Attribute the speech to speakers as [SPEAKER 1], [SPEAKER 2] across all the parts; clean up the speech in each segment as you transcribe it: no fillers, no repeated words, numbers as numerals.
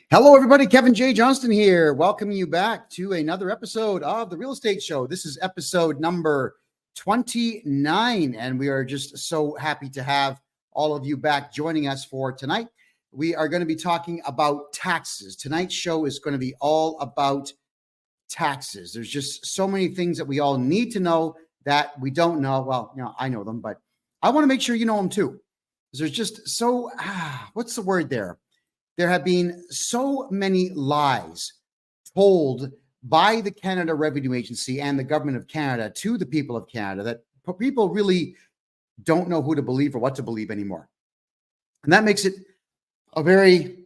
[SPEAKER 1] Hello, everybody. Kevin J. Johnston here, welcoming you back to another episode of The Real Estate Show. This is episode number 29, and we are just so happy to have all of you back joining us for tonight. We are going to be talking about taxes. Tonight's show is going to be all about taxes. There's just so many things that we all need to know that we don't know. Well, I know them, but I want to make sure you know them too. There's just so, what's the word there? There have been so many lies told by the Canada Revenue Agency and the government of Canada to the people of Canada that people really don't know who to believe or what to believe anymore. And that makes it it's going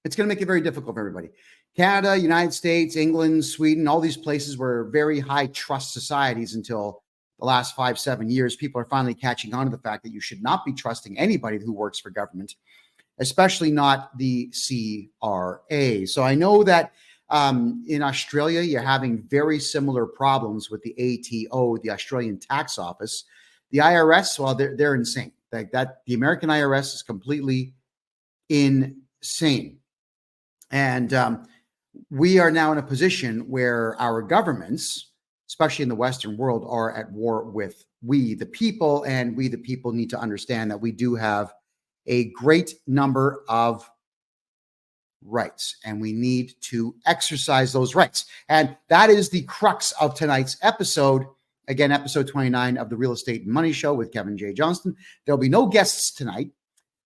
[SPEAKER 1] to make it very difficult for everybody. Canada, United States, England, Sweden, all these places were very high trust societies until the last 5-7 years. People are finally catching on to the fact that you should not be trusting anybody who works for government, especially not the CRA. So I know that in Australia, you're having very similar problems with the ATO, the Australian Tax Office. The IRS, well, they're insane. The American IRS is completely insane. And we are now in a position where our governments, especially in the Western world, are at war with we, the people, and we, the people, need to understand that we do have a great number of rights, and we need to exercise those rights. And that is the crux of tonight's episode. Again, episode 29 of the Real Estate and Money Show with Kevin J. Johnston. There'll be no guests tonight.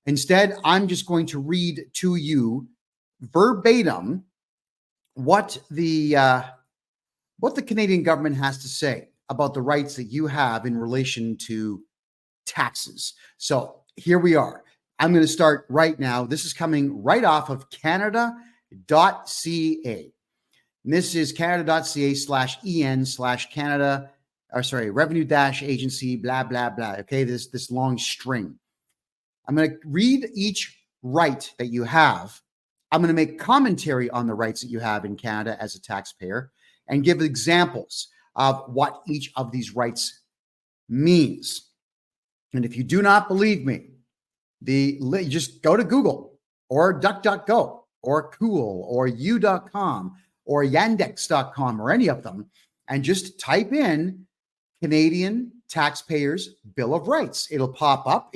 [SPEAKER 1] Instead, I'm just going to read to you verbatim what the Canadian government has to say about the rights that you have in relation to taxes. So here we are. I'm going to start right now. This is coming right off of Canada.ca. And this is Canada.ca/EN/Canada, Revenue-Agency, blah, blah, blah. Okay, this long string. I'm going to read each right that you have. I'm going to make commentary on the rights that you have in Canada as a taxpayer and give examples of what each of these rights means. And if you do not believe me, you just go to Google or DuckDuckGo or Cool or U.com or Yandex.com or any of them and just type in Canadian Taxpayers Bill of Rights. It'll pop up.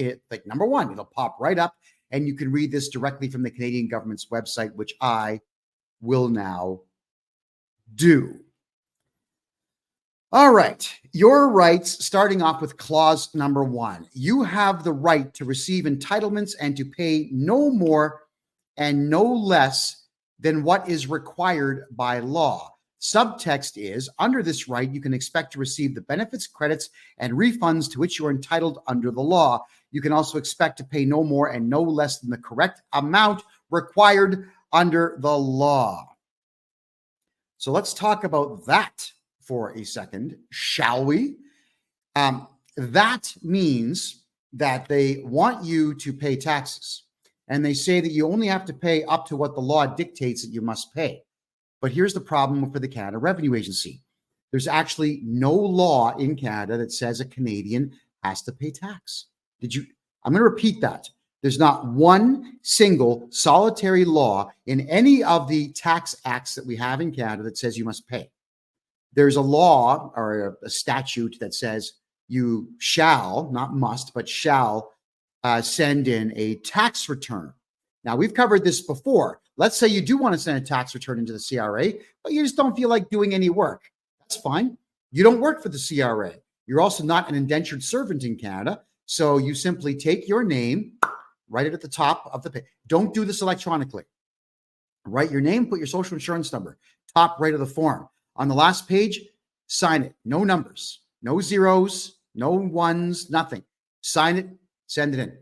[SPEAKER 1] Number one, it'll pop right up, and you can read this directly from the Canadian government's website, which I will now do. All right. Your rights, starting off with clause number 1. You have the right to receive entitlements and to pay no more and no less than what is required by law. Subtext is, under this right, you can expect to receive the benefits, credits, and refunds to which you are entitled under the law. You can also expect to pay no more and no less than the correct amount required under the law. So let's talk about that for a second, shall we? That means that they want you to pay taxes, and they say that you only have to pay up to what the law dictates that you must pay. But here's the problem for the Canada Revenue Agency. There's actually no law in Canada that says a Canadian has to pay tax. I'm going to repeat that. There's not one single solitary law in any of the tax acts that we have in Canada that says you must pay. There's a law or a statute that says you shall, not must, but shall send in a tax return. Now, we've covered this before. Let's say you do want to send a tax return into the CRA, but you just don't feel like doing any work. That's fine. You don't work for the CRA. You're also not an indentured servant in Canada. So you simply take your name, write it at the top of the page. Don't do this electronically. Write your name, put your social insurance number, top right of the form. On the last page, sign it. No numbers, no zeros, no ones, nothing. Sign it, send it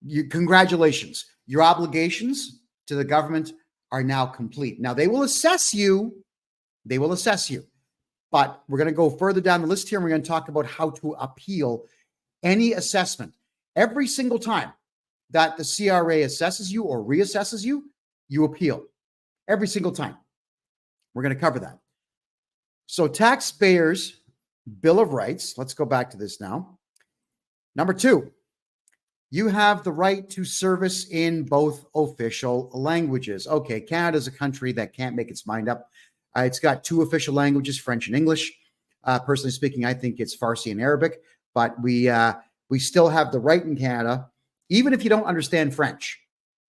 [SPEAKER 1] in. Congratulations. Your obligations to the government are now complete. Now, they will assess you. But we're going to go further down the list here, and we're going to talk about how to appeal any assessment. Every single time that the CRA assesses you or reassesses you, you appeal. Every single time. We're going to cover that. So Taxpayers Bill of Rights. Let's go back to this now. Number 2, You have the right to service in both official languages. Okay, Canada is a country that can't make its mind up. It's got two official languages, French and English. Personally speaking, I think it's Farsi and Arabic, but we still have the right in Canada, even if you don't understand French,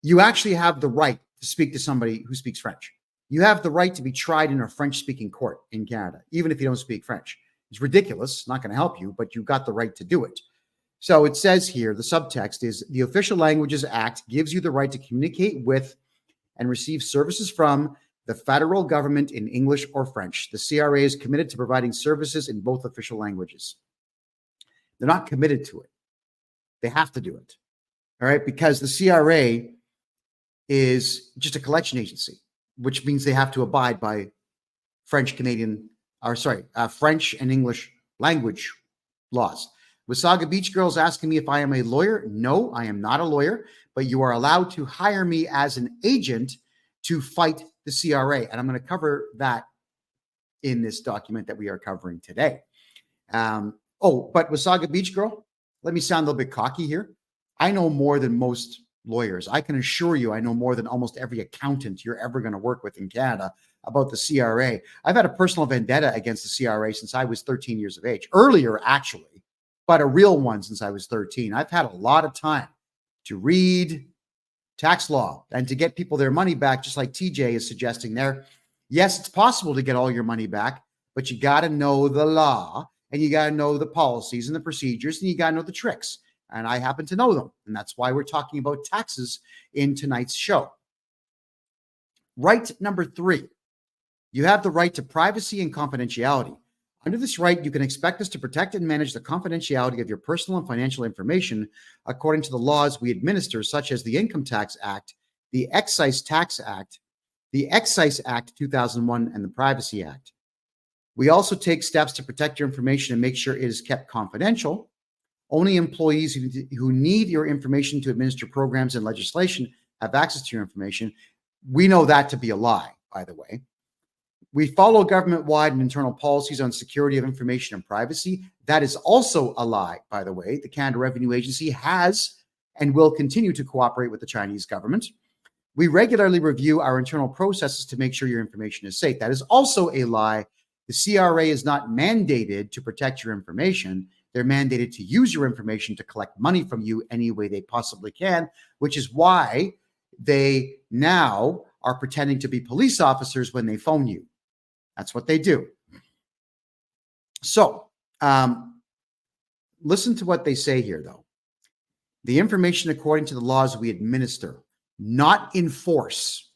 [SPEAKER 1] you actually have the right to speak to somebody who speaks French. You have the right to be tried in a French-speaking court in Canada, even if you don't speak French. It's ridiculous, not going to help you, but you've got the right to do it. So it says here, the subtext is the Official Languages Act gives you the right to communicate with and receive services from the federal government in English or French. The CRA is committed to providing services in both official languages. They're not committed to it. They have to do it. All right, because the CRA is just a collection agency, which means they have to abide by French and English language laws. Wasaga Beach Girl is asking me if I am a lawyer. No, I am not a lawyer, but you are allowed to hire me as an agent to fight the CRA. And I'm going to cover that in this document that we are covering today. But Wasaga Beach Girl, let me sound a little bit cocky here. I know more than most lawyers. I can assure you I know more than almost every accountant you're ever going to work with in Canada about the CRA. I've had a personal vendetta against the CRA since I was 13 years of age. Earlier, actually, but a real one since I was 13. I've had a lot of time to read tax law and to get people their money back, just like TJ is suggesting there. Yes, it's possible to get all your money back, but you got to know the law and you got to know the policies and the procedures and you got to know the tricks. And I happen to know them. And that's why we're talking about taxes in tonight's show. Right number 3, you have the right to privacy and confidentiality. Under this right, you can expect us to protect and manage the confidentiality of your personal and financial information according to the laws we administer, such as the Income Tax Act, the Excise Tax Act, the Excise Act 2001, and the Privacy Act. We also take steps to protect your information and make sure it is kept confidential. Only employees who need your information to administer programs and legislation have access to your information. We know that to be a lie, by the way. We follow government-wide and internal policies on security of information and privacy. That is also a lie, by the way. The Canada Revenue Agency has and will continue to cooperate with the Chinese government. We regularly review our internal processes to make sure your information is safe. That is also a lie. The CRA is not mandated to protect your information. They're mandated to use your information to collect money from you any way they possibly can, which is why they now are pretending to be police officers when they phone you. That's what they do. So listen to what they say here, though. The information according to the laws we administer, not enforce.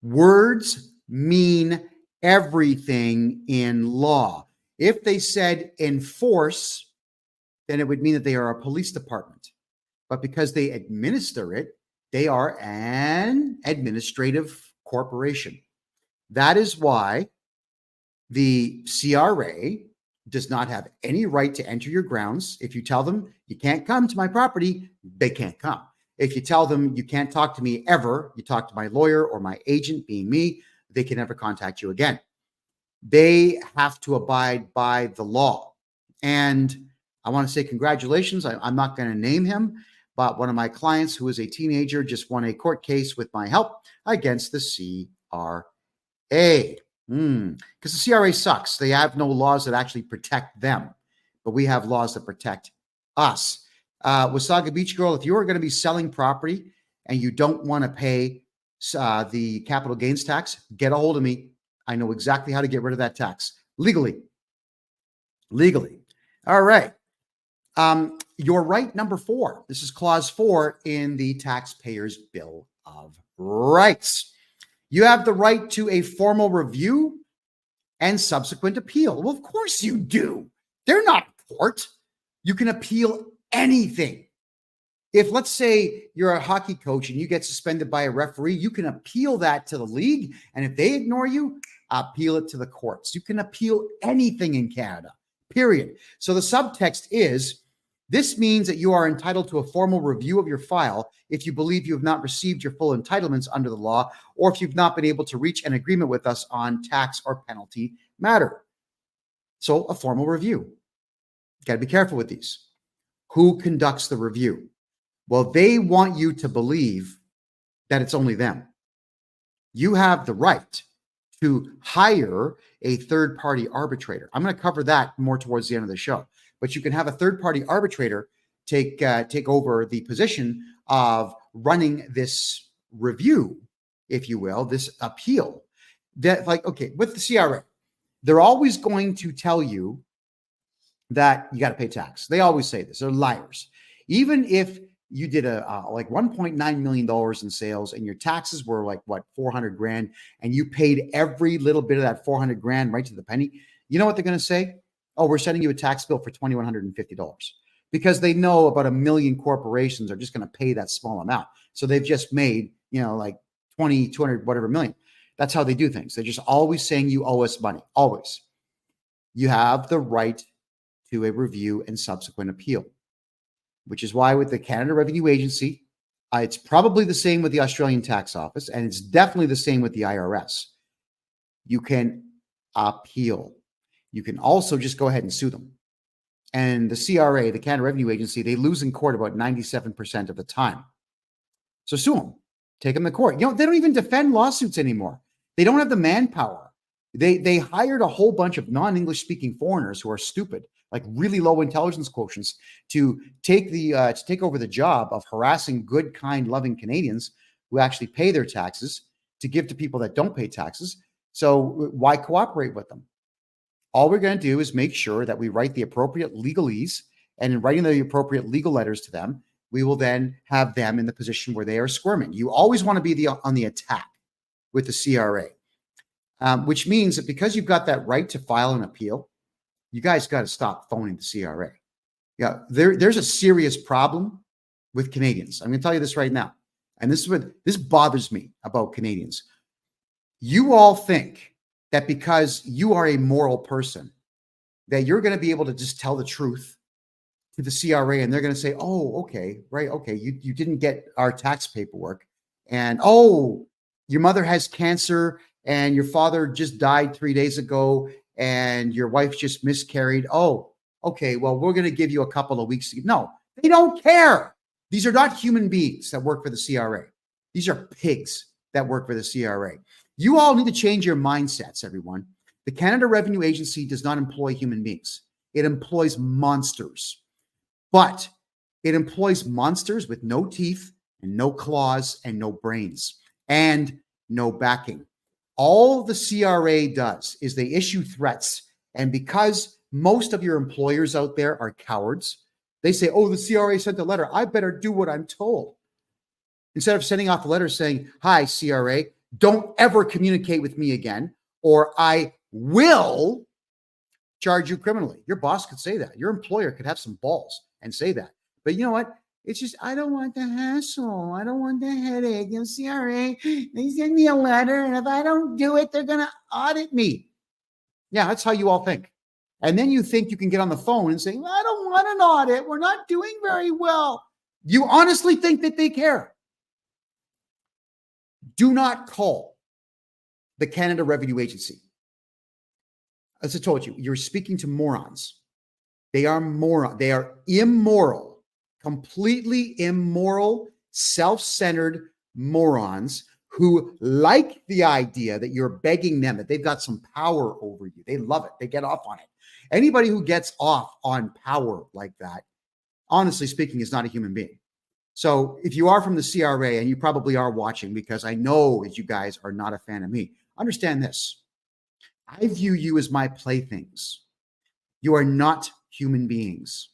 [SPEAKER 1] Words mean everything in law. If they said enforce, then it would mean that they are a police department. But because they administer it, they are an administrative corporation. That is why the CRA does not have any right to enter your grounds. If you tell them you can't come to my property, they can't come. If you tell them you can't talk to me ever, you talk to my lawyer or my agent, being me, they can never contact you again. They have to abide by the law. And I want to say congratulations. I'm not going to name him, but one of my clients who is a teenager just won a court case with my help against the CRA. Because the CRA sucks. They have no laws that actually protect them, but we have laws that protect us. Wasaga Beach Girl, if you are going to be selling property and you don't want to pay the capital gains tax, get a hold of me. I know exactly how to get rid of that tax legally. All right. Your right number 4. This is clause 4 in the Taxpayers' Bill of Rights. You have the right to a formal review and subsequent appeal. Well, of course you do. They're not court. You can appeal anything. If, let's say, you're a hockey coach and you get suspended by a referee, you can appeal that to the league. And if they ignore you, appeal it to the courts. You can appeal anything in Canada, period. So the subtext is, this means that you are entitled to a formal review of your file if you believe you have not received your full entitlements under the law, or if you've not been able to reach an agreement with us on tax or penalty matter. So a formal review. Got to be careful with these. Who conducts the review? Well, they want you to believe that it's only them. You have the right to hire a third-party arbitrator. I'm going to cover that more towards the end of the show. But you can have a third-party arbitrator take over the position of running this review, if you will, this appeal. That, like, okay, with the CRA, they're always going to tell you that you got to pay tax. They always say this. They're liars. Even if you did like $1.9 million in sales and your taxes were like, what, 400 grand, and you paid every little bit of that 400 grand right to the penny, you know what they're going to say? Oh, we're sending you a tax bill for $2,150, because they know about 1 million corporations are just going to pay that small amount. So they've just made, like 20, 200, whatever million. That's how they do things. They're just always saying you owe us money. Always. You have the right to a review and subsequent appeal, which is why with the Canada Revenue Agency, it's probably the same with the Australian Tax Office, and it's definitely the same with the IRS. You can appeal. You can also just go ahead and sue them. And the CRA, the Canada Revenue Agency, they lose in court about 97% of the time. So sue them. Take them to court. They don't even defend lawsuits anymore. They don't have the manpower. They hired a whole bunch of non-English speaking foreigners who are stupid, like really low intelligence quotients, to take over the job of harassing good, kind, loving Canadians who actually pay their taxes to give to people that don't pay taxes. So why cooperate with them? All we're going to do is make sure that we write the appropriate legalese, and in writing the appropriate legal letters to them, we will then have them in the position where they are squirming. You always want to be on the attack with the CRA, which means that because you've got that right to file an appeal, you guys got to stop phoning the CRA. Yeah, there's a serious problem with Canadians. I'm going to tell you this right now, and this bothers me about Canadians. You all think that because you are a moral person, that you're going to be able to just tell the truth to the CRA, and they're going to say, oh, okay, right, okay, you didn't get our tax paperwork, and oh, your mother has cancer, and your father just died 3 days ago, and your wife just miscarried. Oh, okay, well, we're going to give you a couple of weeks. No, they don't care. These are not human beings that work for the CRA. These are pigs that work for the CRA. You all need to change your mindsets, everyone. The Canada Revenue Agency does not employ human beings. It employs monsters. But it employs monsters with no teeth and no claws and no brains and no backing. All the CRA does is they issue threats. And because most of your employers out there are cowards, they say, oh, the CRA sent a letter. I better do what I'm told. Instead of sending off a letter saying, hi, CRA, don't ever communicate with me again, or I will charge you criminally. Your boss could say that. Your employer could have some balls and say that. But you know what? It's just, I don't want the hassle. I don't want the headache. And CRA, they send me a letter, and if I don't do it, they're going to audit me. Yeah, that's how you all think. And then you think you can get on the phone and say, I don't want an audit. We're not doing very well. You honestly think that they care. Do not call the Canada Revenue Agency. As I told you, you're speaking to morons. They are morons. They are immoral, completely immoral, self-centered morons who like the idea that you're begging them, that they've got some power over you. They love it. They get off on it. Anybody who gets off on power like that, honestly speaking, is not a human being. So if you are from the CRA, and you probably are watching, because I know that you guys are not a fan of me, understand this. I view you as my playthings. You are not human beings.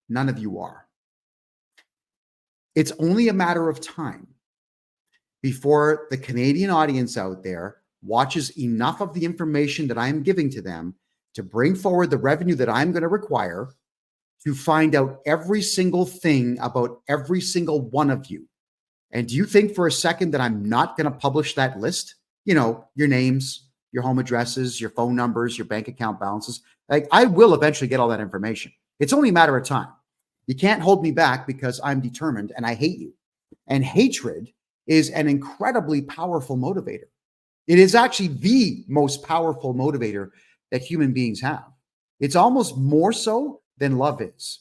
[SPEAKER 1] None of you are. It's only a matter of time before the Canadian audience out there watches enough of the information that I'm giving to them to bring forward the revenue that I'm going to require to find out every single thing about every single one of you. And do you think for a second that I'm not going to publish that list? Your names, your home addresses, your phone numbers, your bank account balances. Like, I will eventually get all that information. It's only a matter of time. You can't hold me back because I'm determined and I hate you. And hatred is an incredibly powerful motivator. It is actually the most powerful motivator that human beings have. It's almost more so than love is.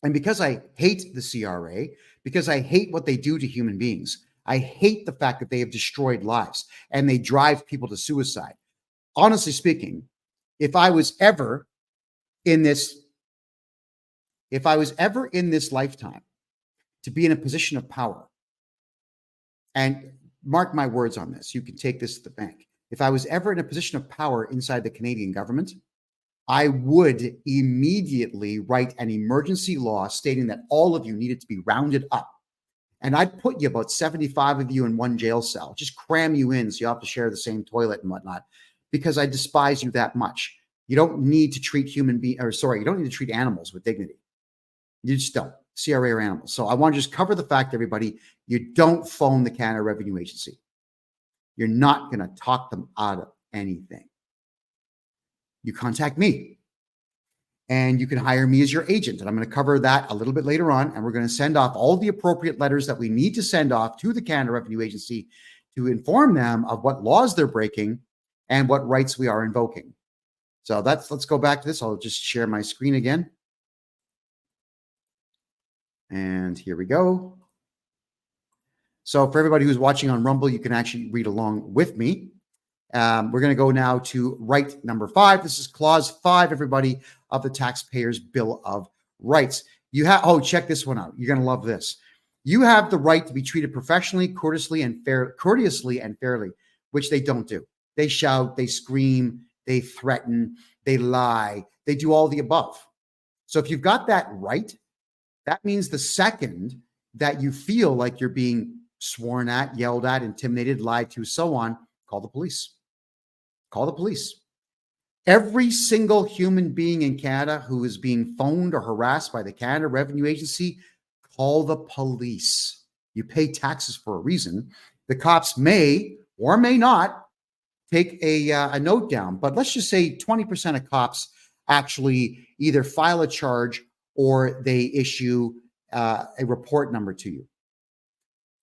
[SPEAKER 1] And because I hate the CRA, because I hate what they do to human beings, I hate the fact that they have destroyed lives and they drive people to suicide. Honestly speaking, if I was ever in this, if I was ever in this lifetime to be in a position of power, and mark my words on this, you can take this to the bank. If I was ever in a position of power inside the Canadian government, I would immediately write an emergency law stating that all of you needed to be rounded up. And I'd put you, about 75 of you, in one jail cell, just cram you in so you have to share the same toilet and whatnot, because I despise you that much. You don't need to treat you don't need to treat animals with dignity. You just don't. CRA or animals. So I want to just cover the fact, everybody, you don't phone the Canada Revenue Agency. You're not going to talk them out of anything. You contact me and you can hire me as your agent. And I'm going to cover that a little bit later on. And we're going to send off all the appropriate letters that we need to send off to the Canada Revenue Agency to inform them of what laws they're breaking and what rights we are invoking. So let's go back to this. I'll just share my screen again. And here we go. So for everybody who's watching on Rumble, you can actually read along with me. We're going to go now to right number 5. This is clause 5, everybody, of the Taxpayers' Bill of Rights. You have, check this one out. You're going to love this. You have the right to be treated professionally, courteously, and fairly, which they don't do. They shout, they scream, they threaten, they lie, they do all the above. So if you've got that right, that means the second that you feel like you're being sworn at, yelled at, intimidated, lied to, so on, call the police. Call the police. Every single human being in Canada who is being phoned or harassed by the Canada Revenue Agency, call the police. You pay taxes for a reason. The cops may or may not take a note down, but let's just say 20% of cops actually either file a charge or they issue a report number to you.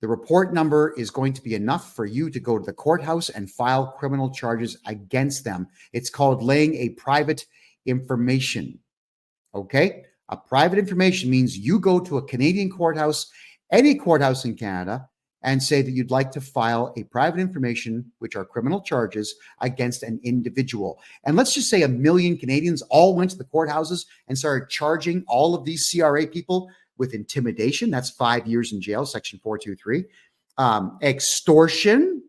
[SPEAKER 1] The report number is going to be enough for you to go to the courthouse and file criminal charges against them. It's called laying a private information. Okay? A private information means you go to a Canadian courthouse, any courthouse in Canada, and say that you'd like to file a private information, which are criminal charges, against an individual. And let's just say 1 million Canadians all went to the courthouses and started charging all of these CRA people with intimidation. That's 5 years in jail, section 423. Extortion,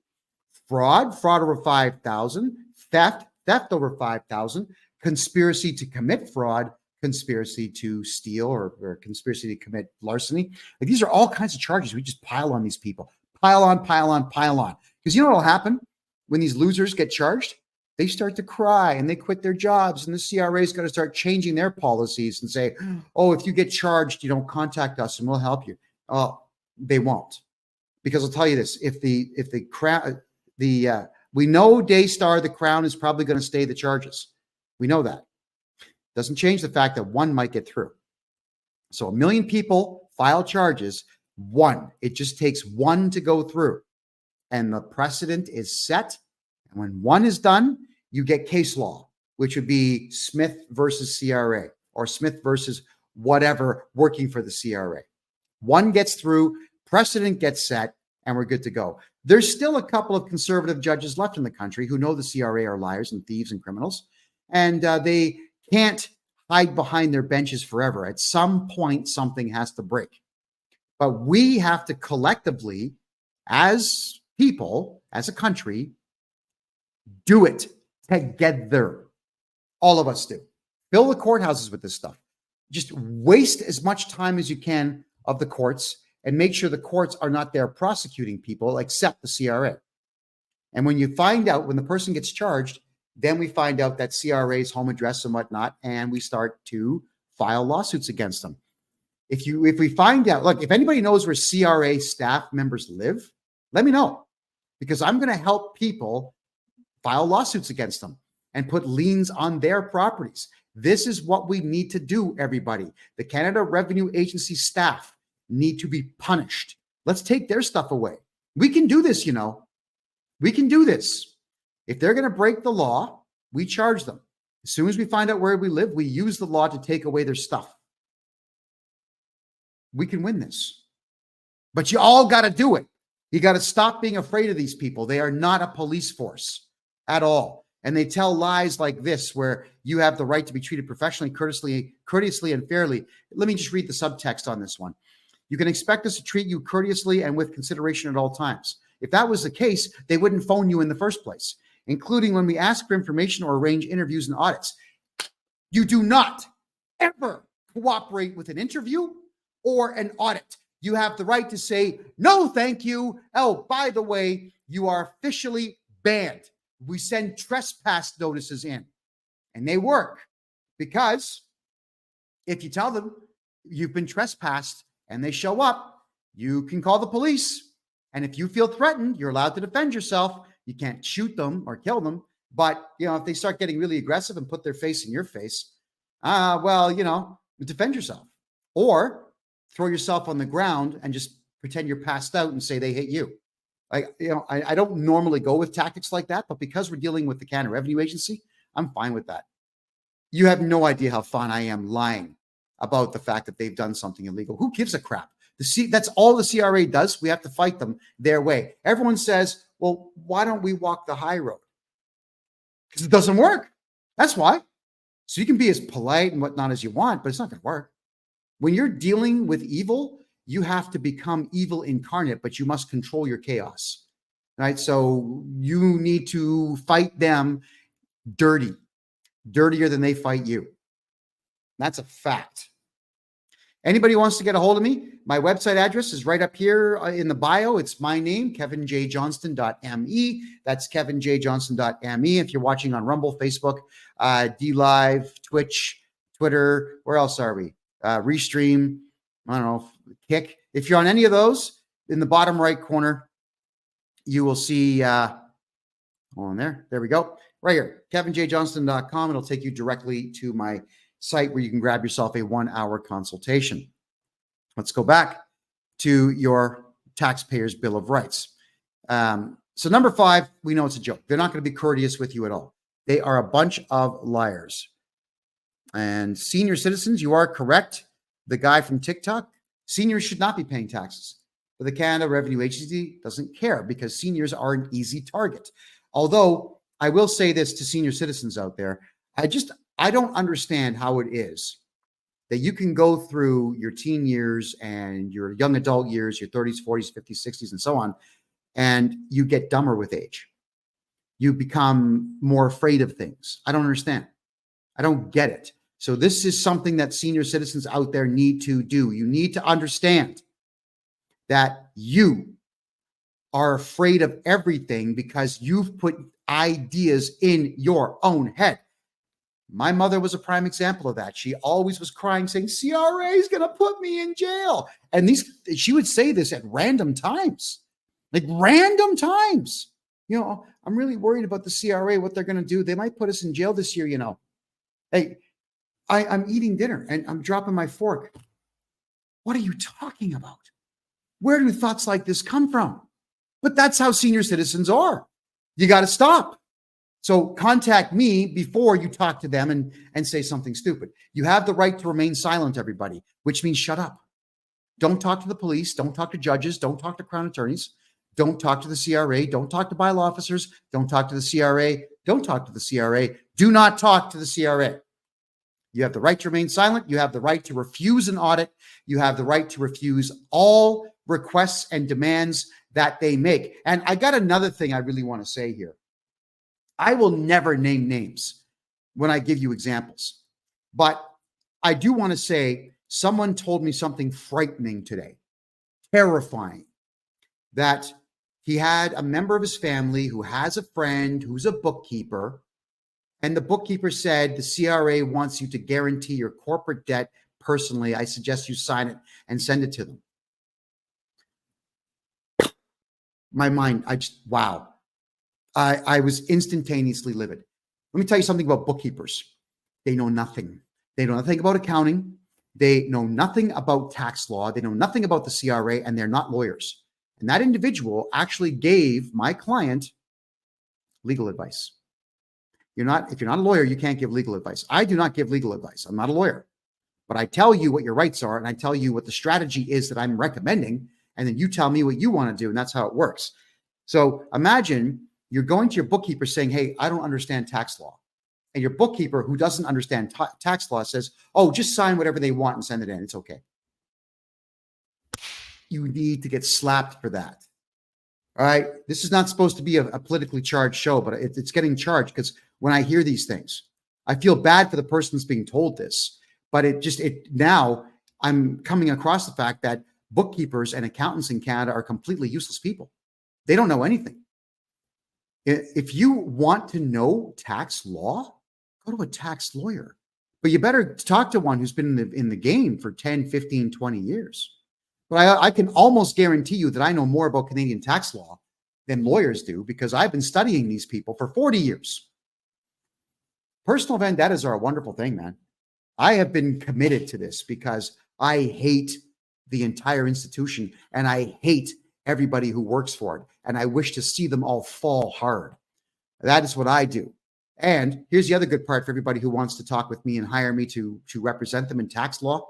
[SPEAKER 1] fraud over 5,000, theft over 5,000, conspiracy to commit fraud, conspiracy to steal, or conspiracy to commit larceny. Like, these are all kinds of charges. We just pile on these people. Pile on. Because you know what will happen when these losers get charged? They start to cry and they quit their jobs, and the CRA is going to start changing their policies and say, oh, if you get charged, you don't contact us and we'll help you. Oh, they won't. Because I'll tell you this, if the crown, we know Daystar, the Crown, is probably going to stay the charges. We know that. Doesn't change the fact that one might get through. So 1 million people file charges, one. It just takes one to go through. And the precedent is set. And when one is done, you get case law, which would be Smith versus CRA, or Smith versus whatever working for the CRA. One gets through, precedent gets set, and we're good to go. There's still a couple of conservative judges left in the country who know the CRA are liars and thieves and criminals, and they can't hide behind their benches forever. At some point, something has to break. But we have to collectively, as people, as a country, do it together. All of us do. Fill the courthouses with this stuff. Just waste as much time as you can of the courts and make sure the courts are not there prosecuting people except the CRA. And when you find out, when the person gets charged, then we find out that CRA's home address and whatnot, and we start to file lawsuits against them. If we find out, look, if anybody knows where CRA staff members live, let me know, because I'm going to help people file lawsuits against them and put liens on their properties. This is what we need to do, everybody. The Canada Revenue Agency staff need to be punished. Let's take their stuff away. We can do this, you know. We can do this. If they're going to break the law, we charge them. As soon as we find out where we live, we use the law to take away their stuff. We can win this. But you all got to do it. You got to stop being afraid of these people. They are not a police force at all. And they tell lies like this, where you have the right to be treated professionally, courteously, and fairly. Let me just read the subtext on this one. You can expect us to treat you courteously and with consideration at all times. If that was the case, they wouldn't phone you in the first place, including when we ask for information or arrange interviews and audits. You do not ever cooperate with an interview or an audit. You have the right to say, no, thank you. Oh, by the way, you are officially banned. We send trespass notices in, and they work, because if you tell them you've been trespassed and they show up, you can call the police. And if you feel threatened, you're allowed to defend yourself. You can't shoot them or kill them. But, if they start getting really aggressive and put their face in your face, defend yourself, or throw yourself on the ground and just pretend you're passed out and say they hit you. I don't normally go with tactics like that, but because we're dealing with the Canada Revenue Agency, I'm fine with that. You have no idea how fun I am lying about the fact that they've done something illegal. Who gives a crap? That's all the CRA does. We have to fight them their way. Everyone says, well, why don't we walk the high road? Because it doesn't work. That's why. So you can be as polite and whatnot as you want, but it's not going to work. When you're dealing with evil, you have to become evil incarnate, but you must control your chaos, right? So you need to fight them dirtier than they fight you. That's a fact. Anybody who wants to get a hold of me, my website address is right up here in the bio. It's my name, kevinjjohnston.me. That's kevinjjohnston.me. If you're watching on Rumble, Facebook, DLive, Twitch, Twitter, where else are we? Restream, I don't know, Kick. If you're on any of those, in the bottom right corner, you will see, on there we go, right here, kevinjjohnston.com. It'll take you directly to my site where you can grab yourself a 1-hour consultation. Let's go back to your taxpayer's bill of rights. So number 5, we know it's a joke. They're not going to be courteous with you at all. They are a bunch of liars. And senior citizens, you are correct. The guy from TikTok, seniors should not be paying taxes. But the Canada Revenue Agency doesn't care, because seniors are an easy target. Although I will say this to senior citizens out there, I don't understand how it is that you can go through your teen years and your young adult years, your 30s, 40s, 50s, 60s, and so on, and you get dumber with age. You become more afraid of things. I don't understand. I don't get it. So this is something that senior citizens out there need to do. You need to understand that you are afraid of everything because you've put ideas in your own head. My mother was a prime example of that. She always was crying, saying, CRA is going to put me in jail. And she would say this at random times, like random times. I'm really worried about the CRA, what they're going to do. They might put us in jail this year, Hey, I'm eating dinner and I'm dropping my fork. What are you talking about? Where do thoughts like this come from? But that's how senior citizens are. You got to stop. So contact me before you talk to them and say something stupid. You have the right to remain silent, everybody, which means shut up. Don't talk to the police. Don't talk to judges. Don't talk to crown attorneys. Don't talk to the CRA. Don't talk to bylaw officers. Don't talk to the CRA. Don't talk to the CRA. Do not talk to the CRA. You have the right to remain silent. You have the right to refuse an audit. You have the right to refuse all requests and demands that they make. And I got another thing I really want to say here. I will never name names when I give you examples, but I do want to say someone told me something frightening today, terrifying, that he had a member of his family who has a friend who's a bookkeeper, and the bookkeeper said, the CRA wants you to guarantee your corporate debt personally. I suggest you sign it and send it to them. My mind, wow. I was instantaneously livid. Let me tell you something about bookkeepers. They know nothing. They know nothing about accounting. They know nothing about tax law. They know nothing about the CRA, and they're not lawyers. And that individual actually gave my client legal advice. If you're not a lawyer, you can't give legal advice. I do not give legal advice. I'm not a lawyer. But I tell you what your rights are, and I tell you what the strategy is that I'm recommending, and then you tell me what you want to do, and that's how it works. So imagine you're going to your bookkeeper saying, hey, I don't understand tax law. And your bookkeeper, who doesn't understand tax law, says, oh, just sign whatever they want and send it in. It's okay. You need to get slapped for that. All right. This is not supposed to be a politically charged show, but it's getting charged because when I hear these things, I feel bad for the person that's being told this. But now I'm coming across the fact that bookkeepers and accountants in Canada are completely useless people. They don't know anything. If you want to know tax law, go to a tax lawyer. But you better talk to one who's been in the game for 10, 15, 20 years. But I can almost guarantee you that I know more about Canadian tax law than lawyers do because I've been studying these people for 40 years. Personal vendettas are a wonderful thing, man. I have been committed to this because I hate the entire institution and I hate everybody who works for it. And I wish to see them all fall hard. That is what I do. And here's the other good part for everybody who wants to talk with me and hire me to represent them in tax law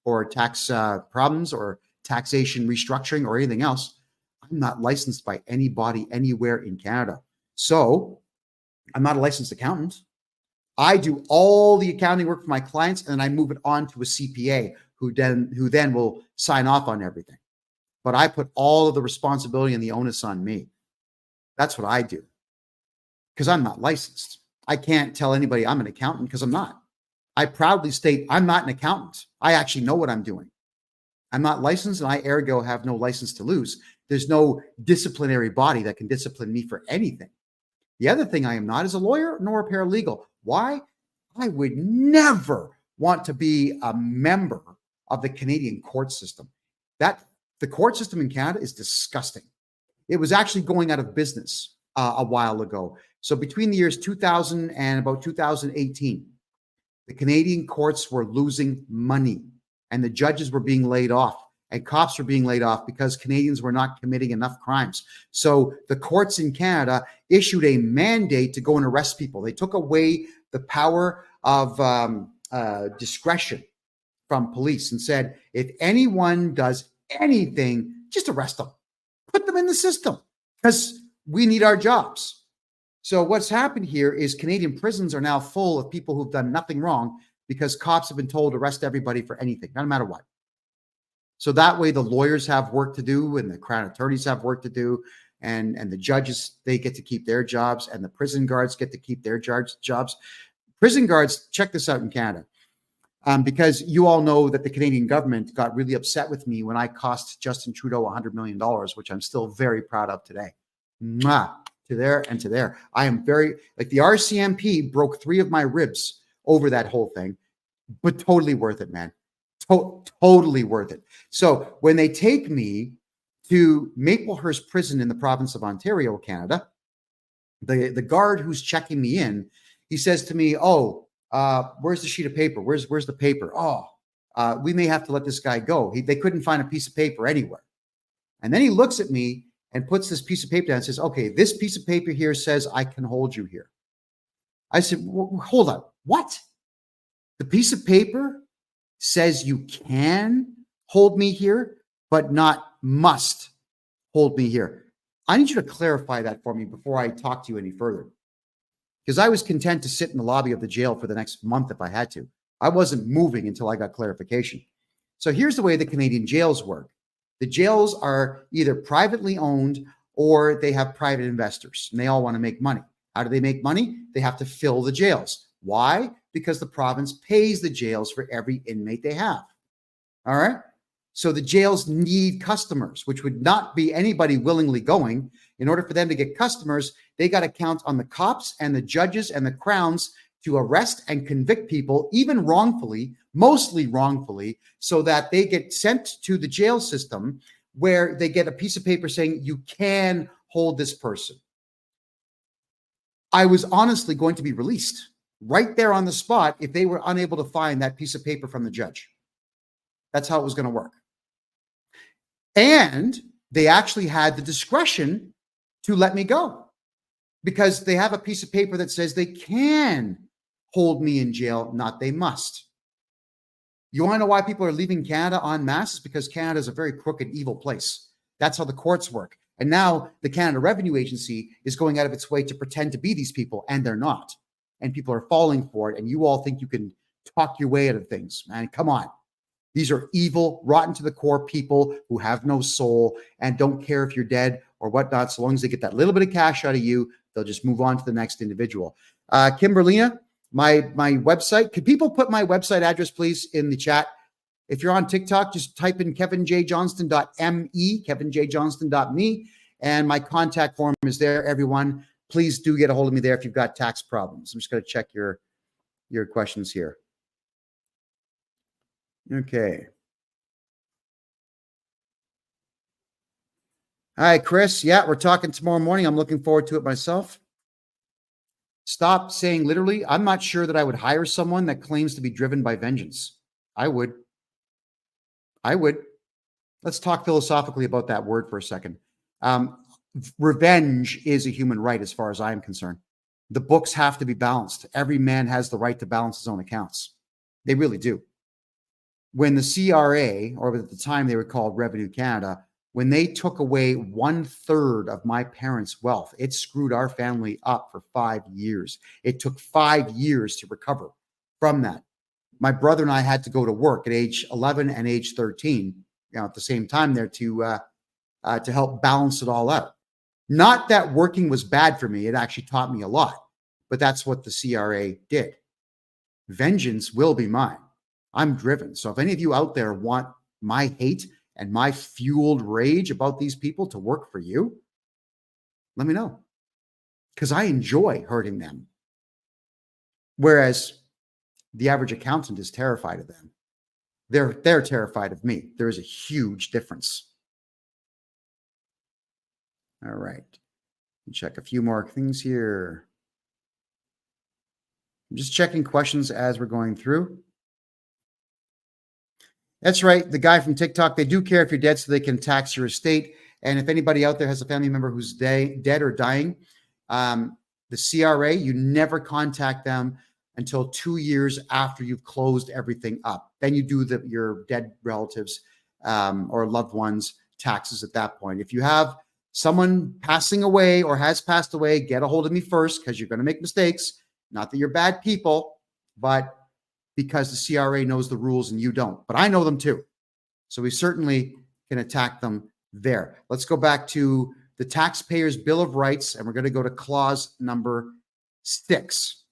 [SPEAKER 1] or tax problems or taxation restructuring or anything else. I'm not licensed by anybody anywhere in Canada. So I'm not a licensed accountant. I do all the accounting work for my clients and then I move it on to a CPA who then will sign off on everything. But I put all of the responsibility and the onus on me. That's what I do because I'm not licensed. I can't tell anybody I'm an accountant because I'm not. I proudly state I'm not an accountant. I actually know what I'm doing. I'm not licensed and I ergo have no license to lose. There's no disciplinary body that can discipline me for anything. The other thing I am not is a lawyer nor a paralegal. Why? I would never want to be a member of the Canadian court system. The court system in Canada is disgusting. It was actually going out of business a while ago. So between the years 2000 and about 2018, the Canadian courts were losing money and the judges were being laid off and cops were being laid off because Canadians were not committing enough crimes. So the courts in Canada issued a mandate to go and arrest people. They took away the power of discretion from police and said, if anyone does anything, just arrest them, put them in the system because we need our jobs. So what's happened here is Canadian prisons are now full of people who've done nothing wrong because cops have been told to arrest everybody for anything, no matter what. So that way the lawyers have work to do and the crown attorneys have work to do and the judges, they get to keep their jobs and the prison guards get to keep their jobs. Prison guards, check this out in Canada. Because you all know that the Canadian government got really upset with me when I cost Justin Trudeau $100 million, which I'm still very proud of today. Mwah, to there and to there. I am very, like the RCMP broke 3 of my ribs over that whole thing, but totally worth it, man. Totally worth it. So when they take me to Maplehurst Prison in the province of Ontario, Canada, the guard who's checking me in, he says to me, oh, where's the sheet of paper? Where's the paper? Oh, we may have to let this guy go. They couldn't find a piece of paper anywhere. And then he looks at me and puts this piece of paper down and says, okay, this piece of paper here says I can hold you here. I said, well, hold on. What? The piece of paper says you can hold me here, but not must hold me here. I need you to clarify that for me before I talk to you any further. Because I was content to sit in the lobby of the jail for the next month if I had to. I wasn't moving until I got clarification. So here's the way the Canadian jails work. The jails are either privately owned or they have private investors, and they all want to make money. How do they make money? They have to fill the jails. Why? Because the province pays the jails for every inmate they have. All right? So the jails need customers, which would not be anybody willingly going. In order for them to get customers, they got to count on the cops and the judges and the crowns to arrest and convict people, even wrongfully, mostly wrongfully, so that they get sent to the jail system where they get a piece of paper saying you can hold this person. I was honestly going to be released right there on the spot if they were unable to find that piece of paper from the judge. That's how it was going to work. And they actually had the discretion to let me go because they have a piece of paper that says they can hold me in jail, not they must. You want to know why people are leaving Canada en masse? It's because Canada is a very crooked, evil place. That's how the courts work. And now the Canada Revenue Agency is going out of its way to pretend to be these people, and they're not. And people are falling for it. And you all think you can talk your way out of things, man. Come on. These are evil, rotten to the core people who have no soul and don't care if you're dead or whatnot. So long as they get that little bit of cash out of you, they'll just move on to the next individual. Kimberlina, my website. Could people put my website address, please, in the chat? If you're on TikTok, just type in kevinjjohnston.me, kevinjjohnston.me, and my contact form is there, everyone. Please do get a hold of me there if you've got tax problems. I'm just going to check your questions here. Okay. Hi, Chris. Yeah, we're talking tomorrow morning. I'm looking forward to it myself. Stop saying literally. I'm not sure that I would hire someone that claims to be driven by vengeance. I would. Let's talk philosophically about that word for a second. Revenge is a human right as far as I am concerned. The books have to be balanced. Every man has the right to balance his own accounts. They really do. When the CRA, or at the time they were called Revenue Canada, when they took away 1/3 of my parents' wealth, it screwed our family up for 5 years. It took 5 years to recover from that. My brother and I had to go to work at age 11 and age 13, at the same time there to help balance it all out. Not that working was bad for me. It actually taught me a lot, but that's what the CRA did. Vengeance will be mine. I'm driven. So if any of you out there want my hate and my fueled rage about these people to work for you, let me know, because I enjoy hurting them. Whereas the average accountant is terrified of them. They're terrified of me. There is a huge difference. All right. Check a few more things here. I'm just checking questions as we're going through. That's right. The guy from TikTok, they do care if you're dead so they can tax your estate. And if anybody out there has a family member who's dead or dying, the CRA, you never contact them until 2 years after you've closed everything up. Then you do your dead relatives or loved ones taxes at that point. If you have someone passing away or has passed away, get a hold of me first, because you're going to make mistakes. Not that you're bad people, but because the CRA knows the rules and you don't. But I know them too. So we certainly can attack them there. Let's go back to the Taxpayers' Bill of Rights, and we're going to go to clause number 6.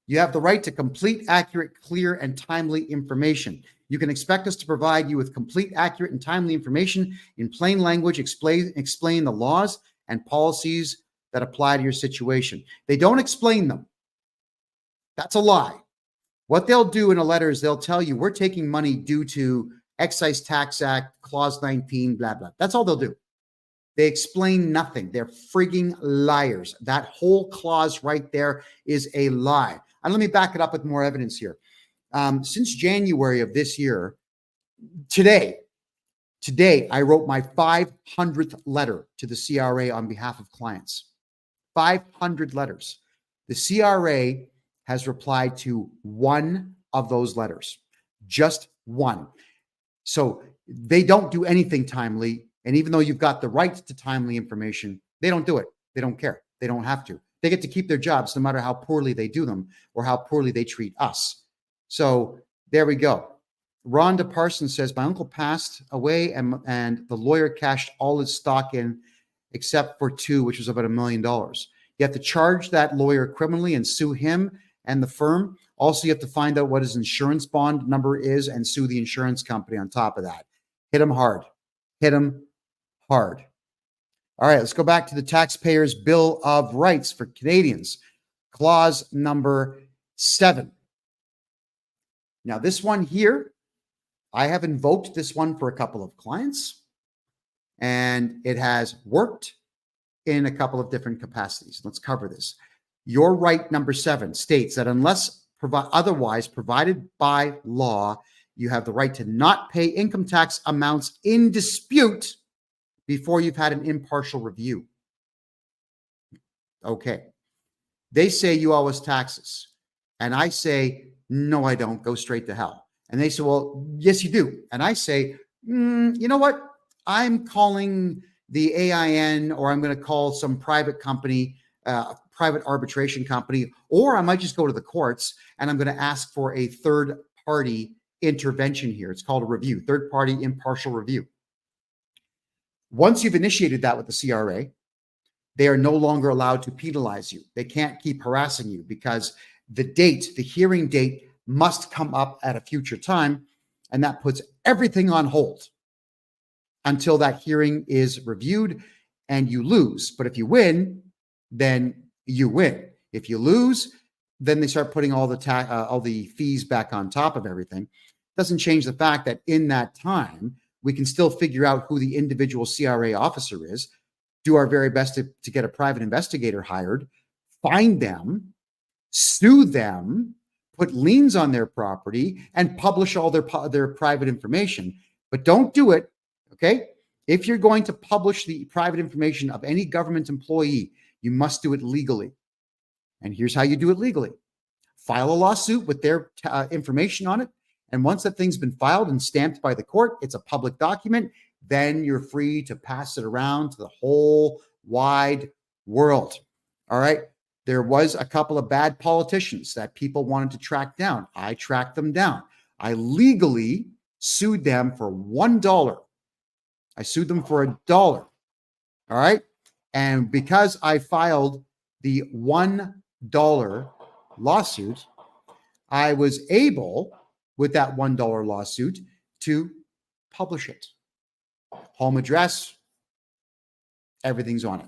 [SPEAKER 1] You have the right to complete, accurate, clear, and timely information. You can expect us to provide you with complete, accurate, and timely information in plain language, explain the laws and policies that apply to your situation. They don't explain them. That's a lie. What they'll do in a letter is they'll tell you, we're taking money due to Excise Tax Act, Clause 19, blah, blah. That's all they'll do. They explain nothing. They're frigging liars. That whole clause right there is a lie. And let me back it up with more evidence here. Since January of this year, today, I wrote my 500th letter to the CRA on behalf of clients. 500 letters. The CRA has replied to one of those letters, just one. So they don't do anything timely. And even though you've got the right to timely information, they don't do it. They don't care. They don't have to. They get to keep their jobs no matter how poorly they do them or how poorly they treat us. So there we go. Rhonda Parsons says, my uncle passed away and the lawyer cashed all his stock in except for 2, which was about $1 million. You have to charge that lawyer criminally and sue him and the firm. Also, you have to find out what his insurance bond number is and sue the insurance company on top of that. Hit him hard. Hit him hard. All right, let's go back to the Taxpayers' Bill of Rights for Canadians. Clause number 7. Now, this one here, I have invoked this one for a couple of clients, and it has worked in a couple of different capacities. Let's cover this. Your right number 7 states that unless otherwise provided by law, you have the right to not pay income tax amounts in dispute before you've had an impartial review. Okay. They say you owe us taxes. And I say, no, I don't. Go straight to hell. And they say, well, yes, you do. And I say, you know what? I'm calling the AIN, or I'm going to call some private company, private arbitration company, or I might just go to the courts and I'm going to ask for a third party intervention here. It's called a review, third party impartial review. Once you've initiated that with the CRA, they are no longer allowed to penalize you. They can't keep harassing you because the hearing date must come up at a future time, and that puts everything on hold until that hearing is reviewed and you lose. But if you win, then you win. If you lose, then they start putting all the fees back on top of everything. Doesn't change the fact that in that time, we can still figure out who the individual CRA officer is, do our very best to get a private investigator hired, find them, sue them, put liens on their property, and publish all their private information. But don't do it, okay? If you're going to publish the private information of any government employee, you must do it legally. And here's how you do it legally. File a lawsuit with their information on it. And once that thing's been filed and stamped by the court, it's a public document. Then you're free to pass it around to the whole wide world. All right. There was a couple of bad politicians that people wanted to track down. I tracked them down. I legally sued them for $1. I sued them for $1. All right. And because I filed the $1 lawsuit, I was able, with that $1 lawsuit, to publish it. Home address, everything's on it.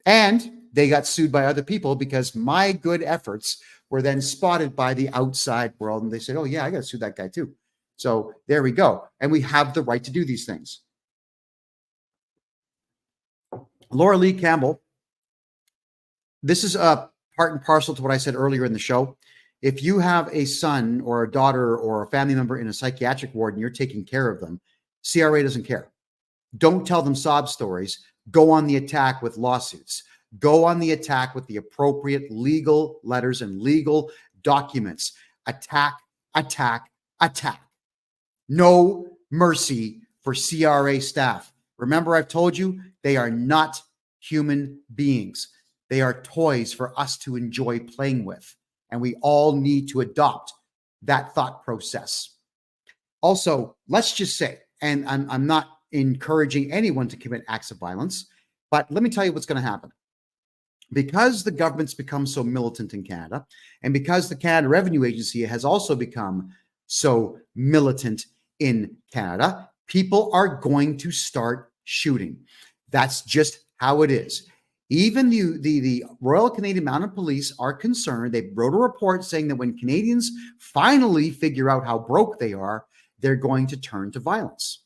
[SPEAKER 1] And they got sued by other people because my good efforts were then spotted by the outside world. And they said, oh, yeah, I got to sue that guy too. So there we go. And we have the right to do these things. Laura Lee Campbell, this is a part and parcel to what I said earlier in the show. If you have a son or a daughter or a family member in a psychiatric ward and you're taking care of them, CRA doesn't care. Don't tell them sob stories. Go on the attack with lawsuits. Go on the attack with the appropriate legal letters and legal documents. Attack, attack, attack. No mercy for CRA staff. Remember, I've told you, they are not human beings. They are toys for us to enjoy playing with. And we all need to adopt that thought process. Also, let's just say, and I'm not encouraging anyone to commit acts of violence, but let me tell you what's going to happen. Because the government's become so militant in Canada, and because the Canada Revenue Agency has also become so militant in Canada, people are going to start shooting. That's just how it is. Even the Royal Canadian Mounted Police are concerned. They wrote a report saying that when Canadians finally figure out how broke they are, they're going to turn to violence.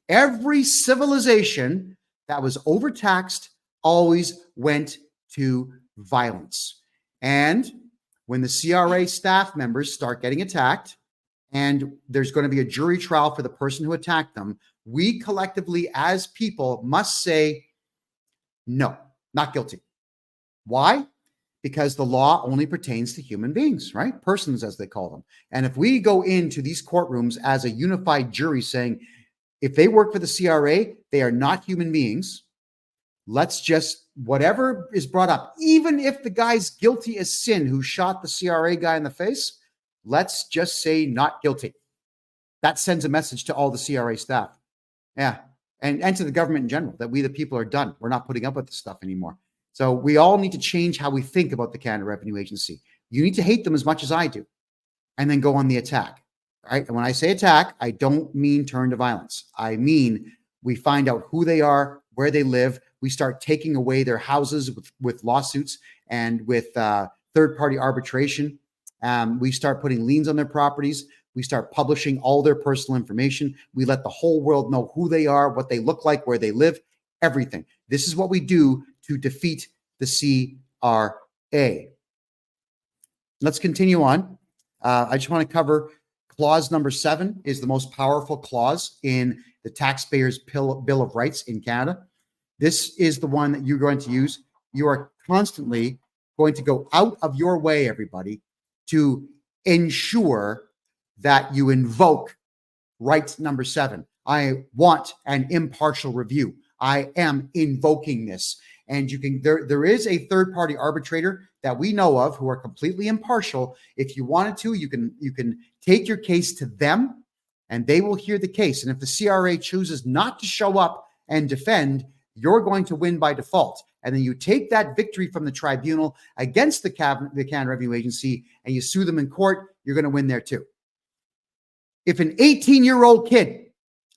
[SPEAKER 1] Every civilization that was overtaxed always went to violence. And when the CRA staff members start getting attacked, and there's going to be a jury trial for the person who attacked them, we collectively as people must say, no, not guilty. Why? Because the law only pertains to human beings, right? Persons, as they call them. And if we go into these courtrooms as a unified jury saying, if they work for the CRA, they are not human beings, let's just, whatever is brought up, even if the guy's guilty as sin who shot the CRA guy in the face, let's just say not guilty. That sends a message to all the CRA staff. Yeah. And to the government in general, that we, the people, are done. We're not putting up with this stuff anymore. So we all need to change how we think about the Canada Revenue Agency. You need to hate them as much as I do, and then go on the attack. Right? And when I say attack, I don't mean turn to violence. I mean, we find out who they are, where they live. We start taking away their houses with lawsuits and with third-party arbitration. We start putting liens on their properties. We start publishing all their personal information. We let the whole world know who they are, what they look like, where they live, everything. This is what we do to defeat the CRA. Let's continue on. I just want to cover clause number 7 is the most powerful clause in the Taxpayers Bill of Rights in Canada. This is the one that you're going to use. You are constantly going to go out of your way, everybody, to ensure that you invoke right number 7. I want an impartial review. I am invoking this. And you can, there is a third-party arbitrator that we know of who are completely impartial. If you wanted to, you can take your case to them and they will hear the case. And if the CRA chooses not to show up and defend, you're going to win by default. And then you take that victory from the tribunal against the Canada Revenue Agency and you sue them in court, you're going to win there too. If an 18-year-old kid,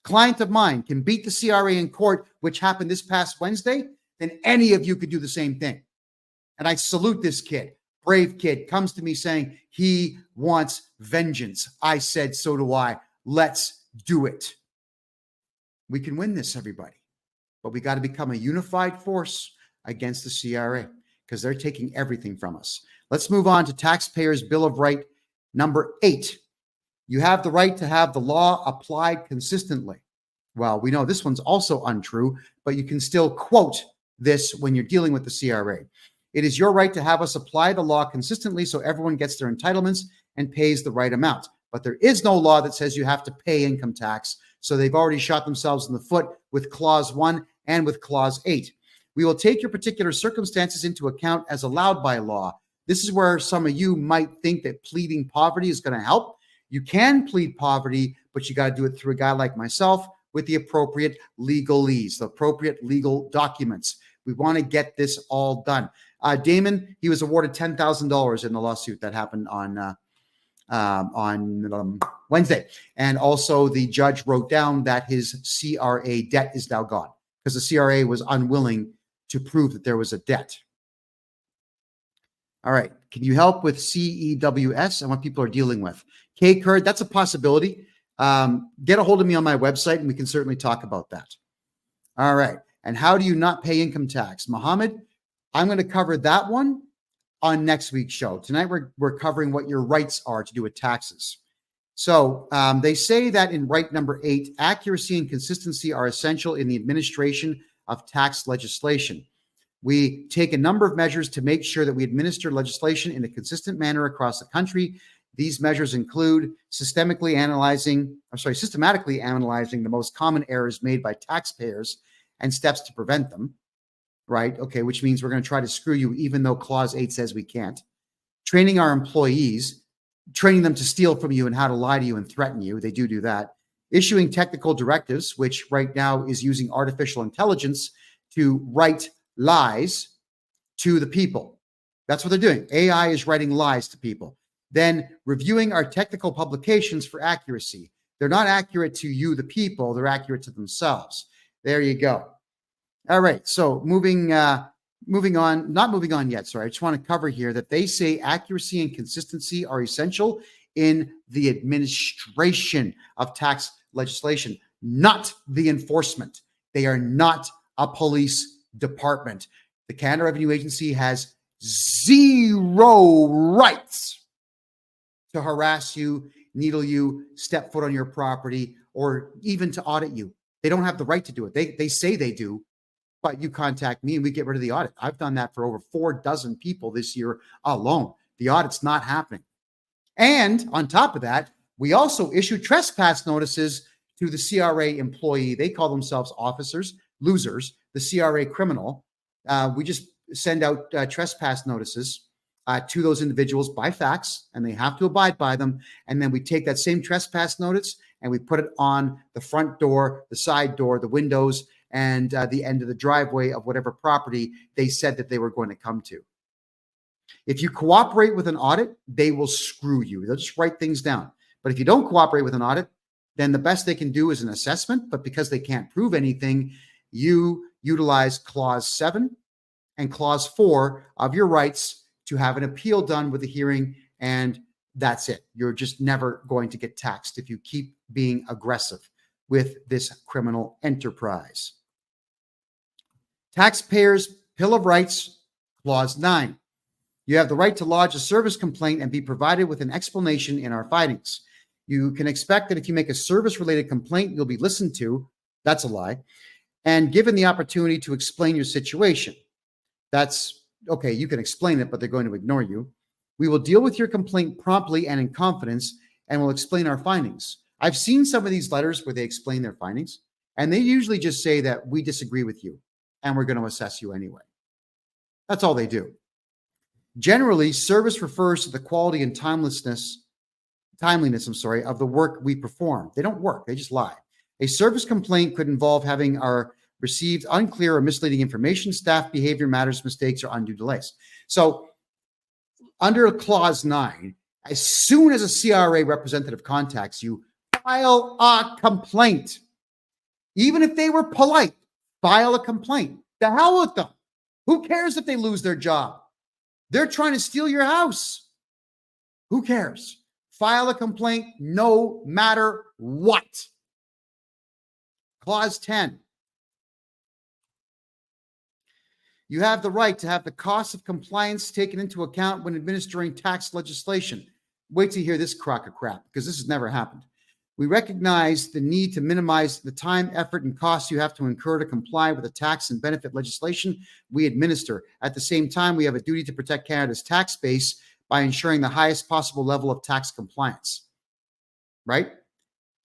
[SPEAKER 1] client of mine, can beat the CRA in court, which happened this past Wednesday, then any of you could do the same thing. And I salute this kid. Brave kid comes to me saying he wants vengeance. I said, so do I. Let's do it. We can win this, everybody. But we got to become a unified force against the CRA because they're taking everything from us. Let's move on to Taxpayers' Bill of Right number 8. You have the right to have the law applied consistently. Well, we know this one's also untrue, but you can still quote this when you're dealing with the CRA. It is your right to have us apply the law consistently so everyone gets their entitlements and pays the right amount. But there is no law that says you have to pay income tax. So they've already shot themselves in the foot with Clause 1 and with Clause 8. We will take your particular circumstances into account as allowed by law. This is where some of you might think that pleading poverty is going to help. You can plead poverty, but you got to do it through a guy like myself with the appropriate legalese, the appropriate legal documents. We want to get this all done. Damon, he was awarded $10,000 in the lawsuit that happened on Wednesday. And also the judge wrote down that his CRA debt is now gone because the CRA was unwilling to prove that there was a debt. All right. Can you help with CEWS and what people are dealing with? K-Card, that's a possibility. Get a hold of me on my website and we can certainly talk about that. All right. And how do you not pay income tax? Mohammed, I'm going to cover that one on next week's show. Tonight, we're covering what your rights are to do with taxes. So they say that in right number 8, accuracy and consistency are essential in the administration of tax legislation. We take a number of measures to make sure that we administer legislation in a consistent manner across the country. These measures include systematically analyzing the most common errors made by taxpayers and steps to prevent them, right? Okay, which means we're going to try to screw you even though Clause 8 says we can't. Training our employees, training them to steal from you and how to lie to you and threaten you. They do that. Issuing technical directives, which right now is using artificial intelligence to write lies to the people. That's what they're doing. AI is writing lies to people. Then reviewing our technical publications for accuracy. They're not accurate to you, the people. They're accurate to themselves. There you go. All right. So moving on, not moving on yet. Sorry. I just want to cover here that they say accuracy and consistency are essential in the administration of tax legislation, not the enforcement. They are not a police department. The Canada Revenue Agency has zero rights to harass you, needle you, step foot on your property, or even to audit you. They don't have the right to do it. They say they do, but you contact me and we get rid of the audit. I've done that for over 4 dozen people this year alone. The audit's not happening. And on top of that, we also issue trespass notices to the CRA employee. They call themselves officers, losers, the CRA criminal. We just send out trespass notices to those individuals by fax, and they have to abide by them. And then we take that same trespass notice and we put it on the front door, the side door, the windows, and the end of the driveway of whatever property they said that they were going to come to. If you cooperate with an audit, they will screw you. They'll just write things down. But if you don't cooperate with an audit, then the best they can do is an assessment. But because they can't prove anything, you utilize Clause 7 and Clause 4 of your rights to have an appeal done with a hearing, and that's it. You're just never going to get taxed if you keep being aggressive with this criminal enterprise. Taxpayers' Bill of Rights, Clause 9. You have the right to lodge a service complaint and be provided with an explanation in our findings. You can expect that if you make a service-related complaint, you'll be listened to. That's a lie. And given the opportunity to explain your situation. That's okay. You can explain it, but they're going to ignore you. We will deal with your complaint promptly and in confidence, and will explain our findings. I've seen some of these letters where they explain their findings, and they usually just say that we disagree with you and we're going to assess you anyway. That's all they do. Generally, service refers to the quality and timeliness, of the work we perform. They don't work, they just lie. A service complaint could involve having received unclear or misleading information, staff behavior matters, mistakes, or undue delays. So under clause 9, as soon as a CRA representative contacts you, file a complaint. Even if they were polite, file a complaint. The hell with them. Who cares if they lose their job? They're trying to steal your house. Who cares? File a complaint no matter what. Clause 10. You have the right to have the cost of compliance taken into account when administering tax legislation. Wait till you hear this crock of crap, because this has never happened. We recognize the need to minimize the time, effort, and costs you have to incur to comply with the tax and benefit legislation we administer. At the same time, we have a duty to protect Canada's tax base by ensuring the highest possible level of tax compliance. Right?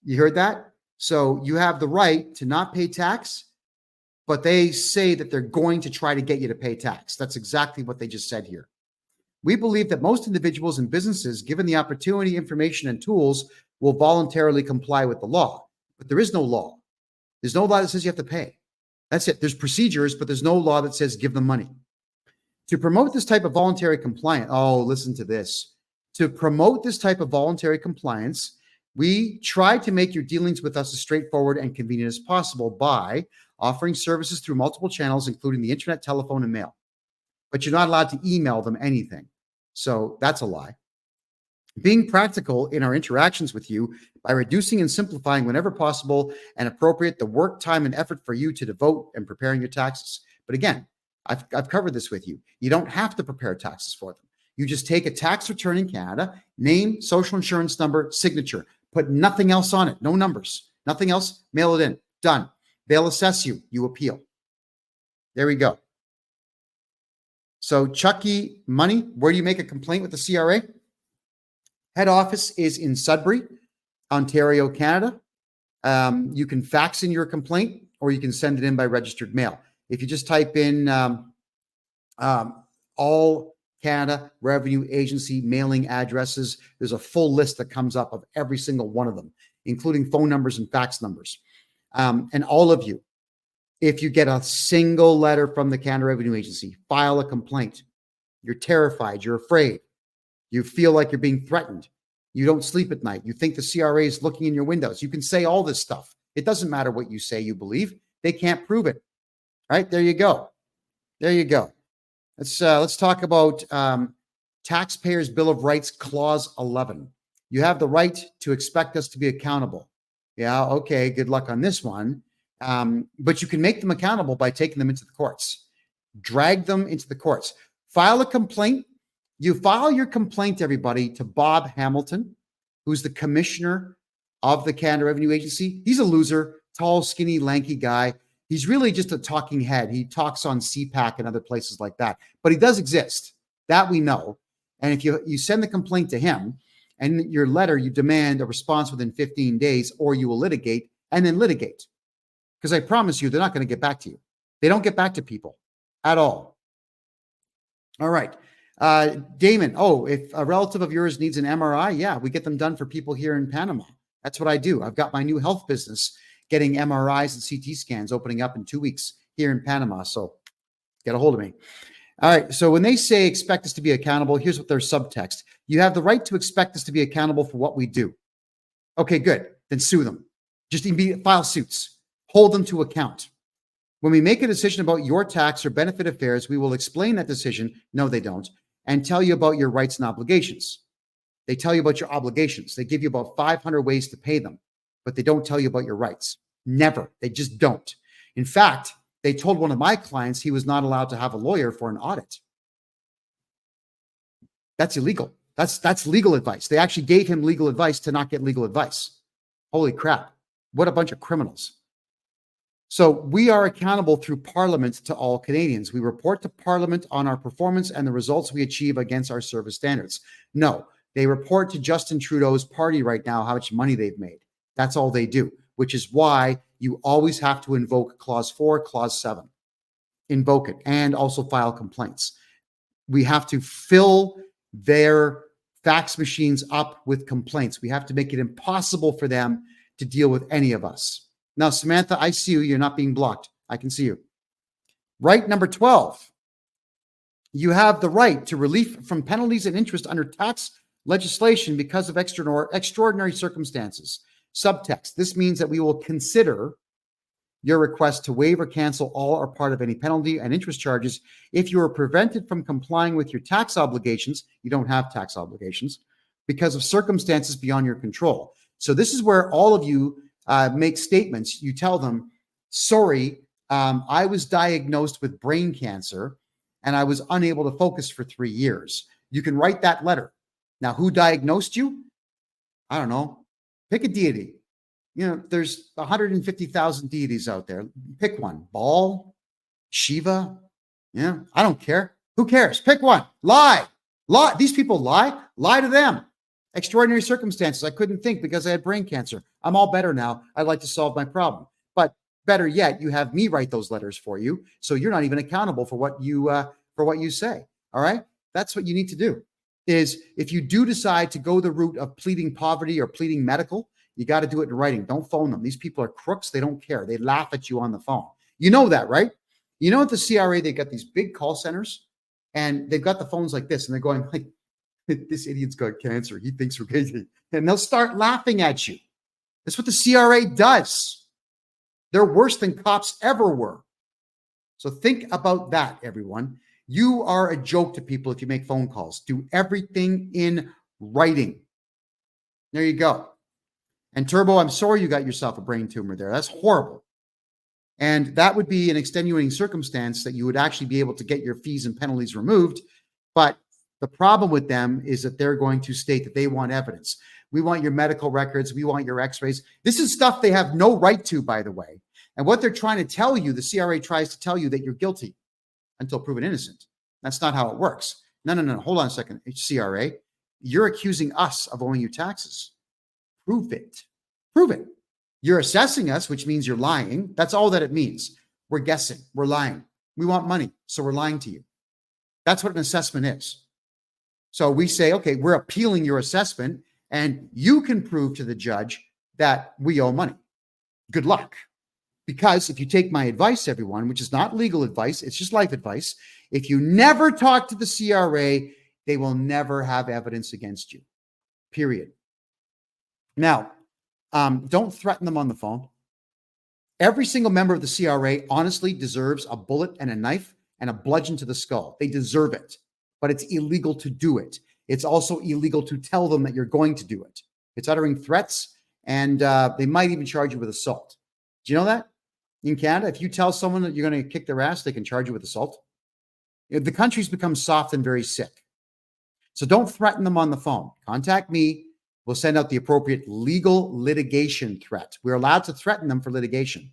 [SPEAKER 1] You heard that? So you have the right to not pay tax, but they say that they're going to try to get you to pay tax. That's exactly what they just said here. We believe that most individuals and businesses, given the opportunity, information, and tools, will voluntarily comply with the law. But there is no law. There's no law that says you have to pay. That's it. There's procedures, but there's no law that says give them money. To promote this type of voluntary compliance, listen to this. To promote this type of voluntary compliance, we try to make your dealings with us as straightforward and convenient as possible by offering services through multiple channels, including the internet, telephone, and mail. But you're not allowed to email them anything. So that's a lie. Being practical in our interactions with you by reducing and simplifying whenever possible and appropriate the work, time, and effort for you to devote in preparing your taxes. But again, I've covered this with you. You don't have to prepare taxes for them. You just take a tax return in Canada, name, social insurance number, signature, put nothing else on it, no numbers, nothing else, mail it in, done. They'll assess you, you appeal. There we go. So Chucky Money, where do you make a complaint with the CRA? Head office is in Sudbury, Ontario, Canada. You can fax in your complaint or you can send it in by registered mail. If you just type in all Canada Revenue Agency mailing addresses, there's a full list that comes up of every single one of them, including phone numbers and fax numbers. And all of you, if you get a single letter from the Canada Revenue Agency, file a complaint. You're terrified. You're afraid. You feel like you're being threatened. You don't sleep at night. You think the CRA is looking in your windows. You can say all this stuff. It doesn't matter what you say you believe. They can't prove it. Right? There you go. There you go. Let's talk about Taxpayers' Bill of Rights, Clause 11. You have the right to expect us to be accountable. Yeah, okay, good luck on this one. But you can make them accountable by taking them into the courts. Drag them into the courts. File a complaint. You file your complaint, everybody, to Bob Hamilton, who's the commissioner of the Canada Revenue Agency. He's a loser, tall, skinny, lanky guy. He's really just a talking head. He talks on CPAC and other places like that. But he does exist. That we know. And if you send the complaint to him, and your letter, you demand a response within 15 days, or you will litigate and then litigate. Because I promise you, they're not going to get back to you. They don't get back to people at all. All right. Damon, if a relative of yours needs an MRI, yeah, we get them done for people here in Panama. That's what I do. I've got my new health business getting MRIs and CT scans opening up in 2 weeks here in Panama. So get a hold of me. All right. So when they say expect us to be accountable, here's what their subtext. You have the right to expect us to be accountable for what we do. Okay, good. Then sue them. Just file suits. Hold them to account. When we make a decision about your tax or benefit affairs, we will explain that decision. No, they don't. And tell you about your rights and obligations. They tell you about your obligations. They give you about 500 ways to pay them, but they don't tell you about your rights. Never. They just don't. In fact, they told one of my clients he was not allowed to have a lawyer for an audit. That's illegal. That's legal advice. They actually gave him legal advice to not get legal advice. Holy crap. What a bunch of criminals. So we are accountable through Parliament to all Canadians. We report to Parliament on our performance and the results we achieve against our service standards. No, they report to Justin Trudeau's party right now how much money they've made. That's all they do, which is why you always have to invoke Clause 4, Clause 7. Invoke it and also file complaints. We have to fill their fax machines up with complaints. We have to make it impossible for them to deal with any of us. Now, Samantha, I see you. You're not being blocked. I can see you. Right number 12. You have the right to relief from penalties and interest under tax legislation because of extraordinary circumstances. Subtext. This means that we will consider your request to waive or cancel all or part of any penalty and interest charges if you are prevented from complying with your tax obligations. You don't have tax obligations because of circumstances beyond your control. So this is where all of you make statements. You tell them, sorry, I was diagnosed with brain cancer and I was unable to focus for 3 years. You can write that letter. Now, who diagnosed you? I don't know. Pick a deity. You know, there's 150,000 deities out there. Pick one. Baal, Shiva. Yeah, I don't care. Who cares? Pick one. Lie. These people lie. Lie to them. Extraordinary circumstances. I couldn't think because I had brain cancer. I'm all better now. I'd like to solve my problem. But better yet, you have me write those letters for you, so you're not even accountable for what you say. All right? That's what you need to do. Is if you do decide to go the route of pleading poverty or pleading medical, you got to do it in writing. Don't phone them. These people are crooks. They don't care. They laugh at you on the phone. You know that, right? You know, at the CRA, they got these big call centers and they've got the phones like this and they're going like, this idiot's got cancer. He thinks we're crazy. And they'll start laughing at you. That's what the CRA does. They're worse than cops ever were. So think about that, everyone. You are a joke to people if you make phone calls. Do everything in writing. There you go. And Turbo, I'm sorry you got yourself a brain tumor there. That's horrible. And that would be an extenuating circumstance that you would actually be able to get your fees and penalties removed. But the problem with them is that they're going to state that they want evidence. We want your medical records. We want your x-rays. This is stuff they have no right to, by the way. And what they're trying to tell you, the CRA tries to tell you that you're guilty until proven innocent. That's not how it works. No. Hold on a second, CRA. You're accusing us of owing you taxes. Prove it. Prove it. You're assessing us, which means you're lying. That's all that it means. We're guessing. We're lying. We want money, so we're lying to you. That's what an assessment is. So we say, okay, we're appealing your assessment, and you can prove to the judge that we owe money. Good luck. Because if you take my advice, everyone, which is not legal advice, it's just life advice, if you never talk to the CRA, they will never have evidence against you. Period. Now, don't threaten them on the phone. Every single member of the CRA honestly deserves a bullet and a knife and a bludgeon to the skull. They deserve it, but it's illegal to do it. It's also illegal to tell them that you're going to do it. It's uttering threats, and they might even charge you with assault. Do you know that? In Canada, if you tell someone that you're going to kick their ass, they can charge you with assault. The country's become soft and very sick. So don't threaten them on the phone. Contact me. We'll send out the appropriate legal litigation threat. We're allowed to threaten them for litigation.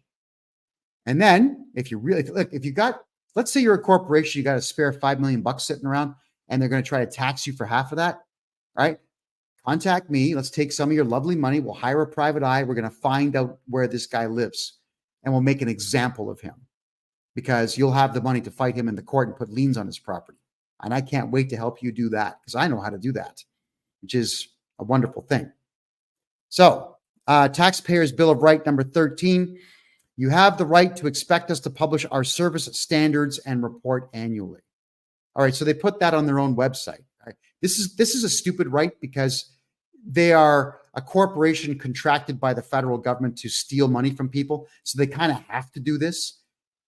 [SPEAKER 1] And then if you really, look, if you got, let's say you're a corporation, you got a spare $5 million sitting around and they're going to try to tax you for half of that, right? Contact me. Let's take some of your lovely money. We'll hire a private eye. We're going to find out where this guy lives and we'll make an example of him because you'll have the money to fight him in the court and put liens on his property. And I can't wait to help you do that because I know how to do that, which is a wonderful thing. So, Taxpayers Bill of Right number 13, you have the right to expect us to publish our service standards and report annually. All right, so they put that on their own website. Right? This is a stupid right because they are a corporation contracted by the federal government to steal money from people. So they kind of have to do this,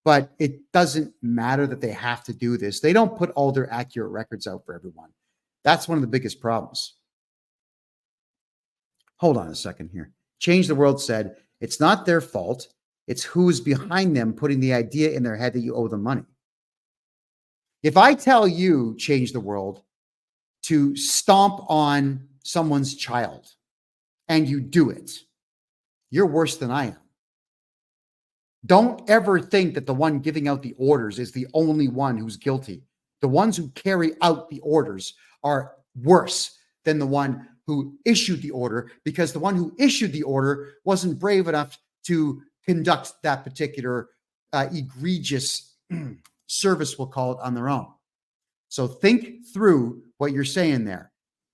[SPEAKER 1] but it doesn't matter that they have to do this. They don't put all their accurate records out for everyone. That's one of the biggest problems. Hold on a second here. Change the World said, it's not their fault. It's who's behind them putting the idea in their head that you owe them money. If I tell you, Change the World, to stomp on someone's child and you do it, you're worse than I am. Don't ever think that the one giving out the orders is the only one who's guilty. The ones who carry out the orders are worse than the one who issued the order, because the one who issued the order wasn't brave enough to conduct that particular egregious service, we'll call it, on their own. So think through what you're saying there.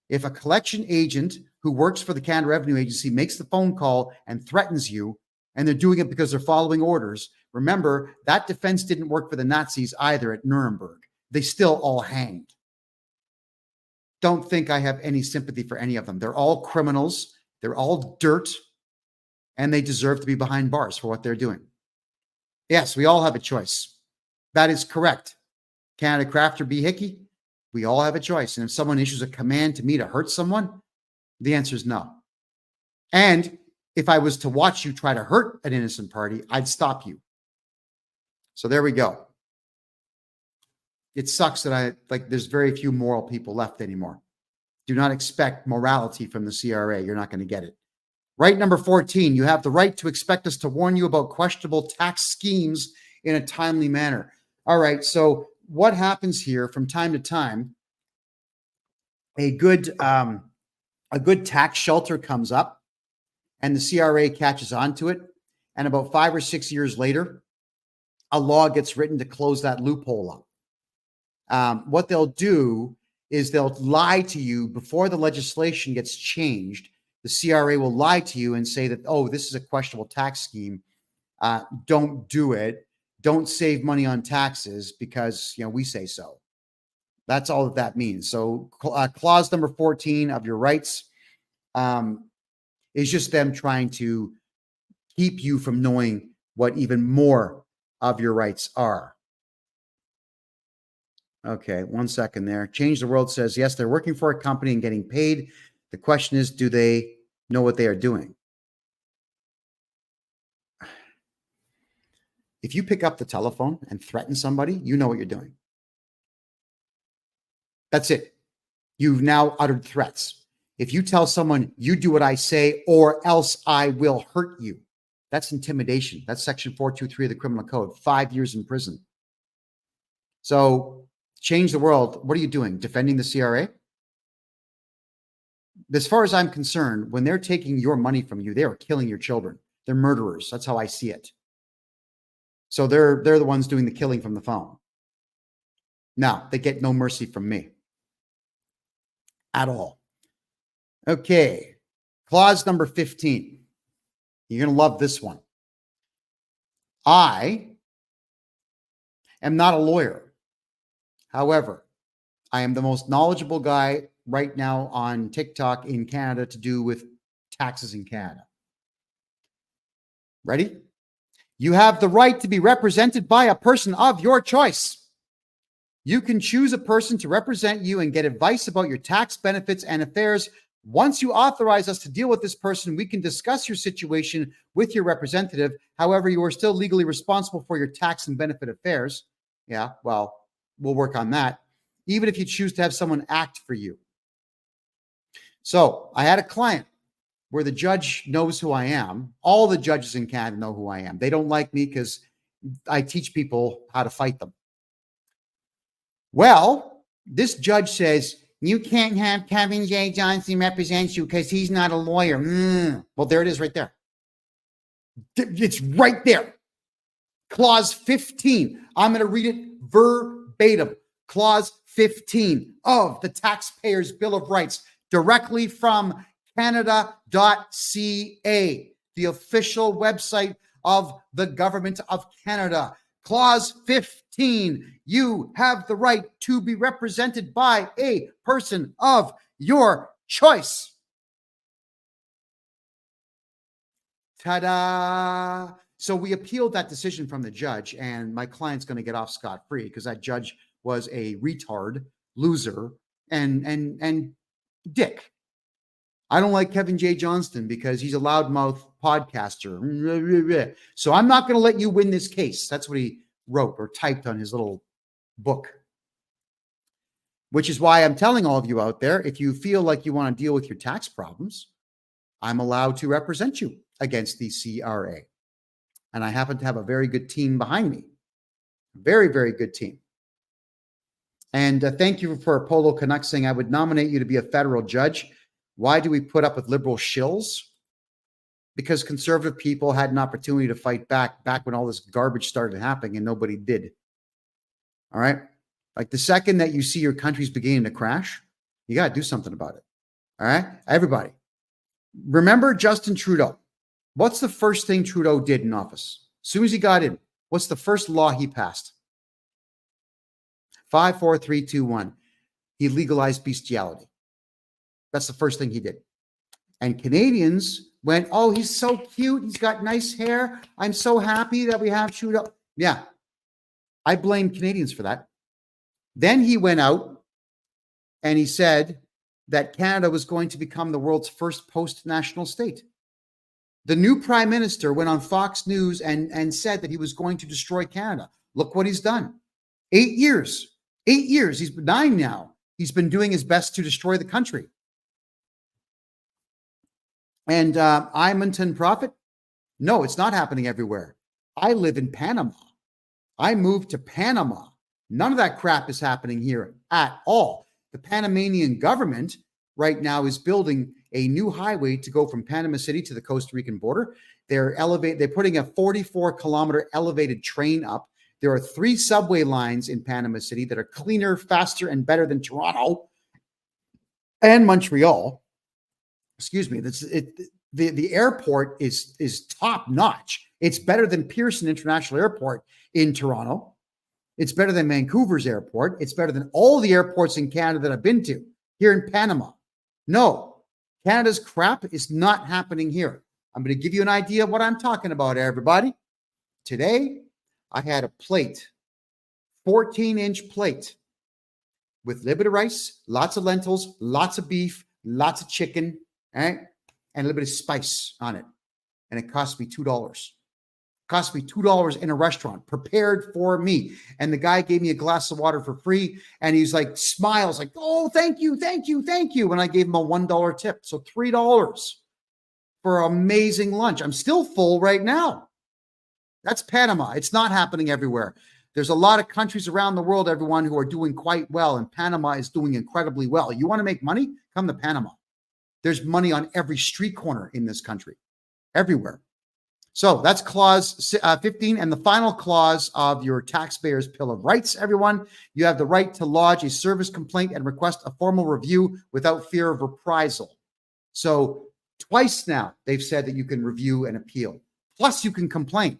[SPEAKER 1] If a collection agent who works for the Canada Revenue Agency makes the phone call and threatens you, and they're doing it because they're following orders, remember, that defense didn't work for the Nazis either at Nuremberg. They still all hanged. Don't think I have any sympathy for any of them. They're all criminals. They're all dirt, and they deserve to be behind bars for what they're doing. Yes, we all have a choice. That is correct. Canada Crafter B. Hickey, we all have a choice. And if someone issues a command to me to hurt someone, the answer is no. And if I was to watch you try to hurt an innocent party, I'd stop you. So there we go. It sucks that there's very few moral people left anymore. Do not expect morality from the CRA. You're not going to get it. Right number 14, you have the right to expect us to warn you about questionable tax schemes in a timely manner. All right, so what happens here from time to time, a good tax shelter comes up and the CRA catches on to it. And about 5 or 6 years later, a law gets written to close that loophole up. What they'll do is they'll lie to you before the legislation gets changed. The CRA will lie to you and say that, oh, this is a questionable tax scheme. Don't do it. Don't save money on taxes because, we say so. That's all that means. So clause number 14 of your rights is just them trying to keep you from knowing what even more of your rights are. Okay, 1 second there. Change the World says, yes, they're working for a company and getting paid. The question is, do they know what they are doing? If you pick up the telephone and threaten somebody, you know what you're doing. That's it. You've now uttered threats. If you tell someone, you do what I say or else I will hurt you, that's intimidation. That's section 423 of the Criminal Code, 5 years in prison. So change the world. What are you doing? Defending the CRA? As far as I'm concerned, when they're taking your money from you, they are killing your children. They're murderers. That's how I see it. So they're the ones doing the killing from the phone. Now, they get no mercy from me at all. Okay. Clause number 15. You're going to love this one. I am not a lawyer. However, I am the most knowledgeable guy right now on TikTok in Canada to do with taxes in Canada. Ready? You have the right to be represented by a person of your choice. You can choose a person to represent you and get advice about your tax benefits and affairs. Once you authorize us to deal with this person, we can discuss your situation with your representative. However, you are still legally responsible for your tax and benefit affairs. Yeah, well, we'll work on that. Even if you choose to have someone act for you. So I had a client where the judge knows who I am. All the judges in Canada know who I am. They don't like me because I teach people how to fight them. Well, this judge says, you can't have Kevin J. Johnston represent you because he's not a lawyer. Well, there it is right there. It's right there. Clause 15. I'm going to read it verbatim. Clause 15 of the Taxpayers' Bill of Rights, directly from Canada.ca, the official website of the Government of Canada. Clause 15, you have the right to be represented by a person of your choice. Ta-da! So we appealed that decision from the judge, and my client's going to get off scot-free because that judge was a retard, loser, and dick. I don't like Kevin J. Johnston because he's a loudmouth podcaster. So I'm not going to let you win this case. That's what he wrote or typed on his little book. Which is why I'm telling all of you out there, if you feel like you want to deal with your tax problems, I'm allowed to represent you against the CRA. And I happen to have a very good team behind me. Very, very good team. And thank you for Polo Canuck saying, I would nominate you to be a federal judge. Why do we put up with liberal shills? Because conservative people had an opportunity to fight back when all this garbage started happening and nobody did. All right. Like the second that you see your country's beginning to crash, you got to do something about it. All right. Everybody. Remember Justin Trudeau. What's the first thing Trudeau did in office? As soon as he got in, what's the first law he passed? 5, 4, 3, 2, 1. He legalized bestiality. That's the first thing he did. And Canadians went, oh, he's so cute. He's got nice hair. I'm so happy that we have Trudeau. Yeah. I blame Canadians for that. Then he went out and he said that Canada was going to become the world's first post-national state. The new prime minister went on Fox News and said that he was going to destroy Canada. Look what he's done. 8 years. 8 years. He's 9 now. He's been doing his best to destroy the country. And I'm a prophet? No, it's not happening everywhere. I live in Panama. I moved to Panama. None of that crap is happening here at all. The Panamanian government right now is building a new highway to go from Panama City to the Costa Rican border. They're putting a 44-kilometer elevated train up. There are 3 subway lines in Panama City that are cleaner, faster, and better than Toronto and Montreal. Excuse me. The airport is top notch. It's better than Pearson International Airport in Toronto. It's better than Vancouver's airport. It's better than all the airports in Canada that I've been to here in Panama. No, Canada's crap is not happening here. I'm going to give you an idea of what I'm talking about, everybody. Today, I had a plate, 14-inch plate with a little bit of rice, lots of lentils, lots of beef, lots of chicken, right? And a little bit of spice on it. And it cost me $2. Cost me $2 in a restaurant, prepared for me. And the guy gave me a glass of water for free. And he's like, smiles like, oh, thank you, thank you, thank you. And I gave him a $1 tip. So $3 for amazing lunch. I'm still full right now. That's Panama. It's not happening everywhere. There's a lot of countries around the world, everyone, who are doing quite well. And Panama is doing incredibly well. You want to make money? Come to Panama. There's money on every street corner in this country, everywhere. So that's clause 15. And the final clause of your taxpayers' Bill of Rights, everyone, you have the right to lodge a service complaint and request a formal review without fear of reprisal. So twice now, they've said that you can review and appeal. Plus you can complain,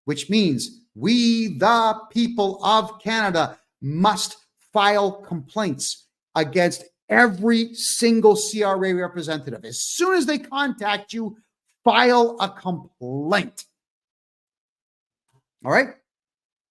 [SPEAKER 1] which means we, the people of Canada, must file complaints against every single CRA representative. As soon as they contact you, file a complaint. All right?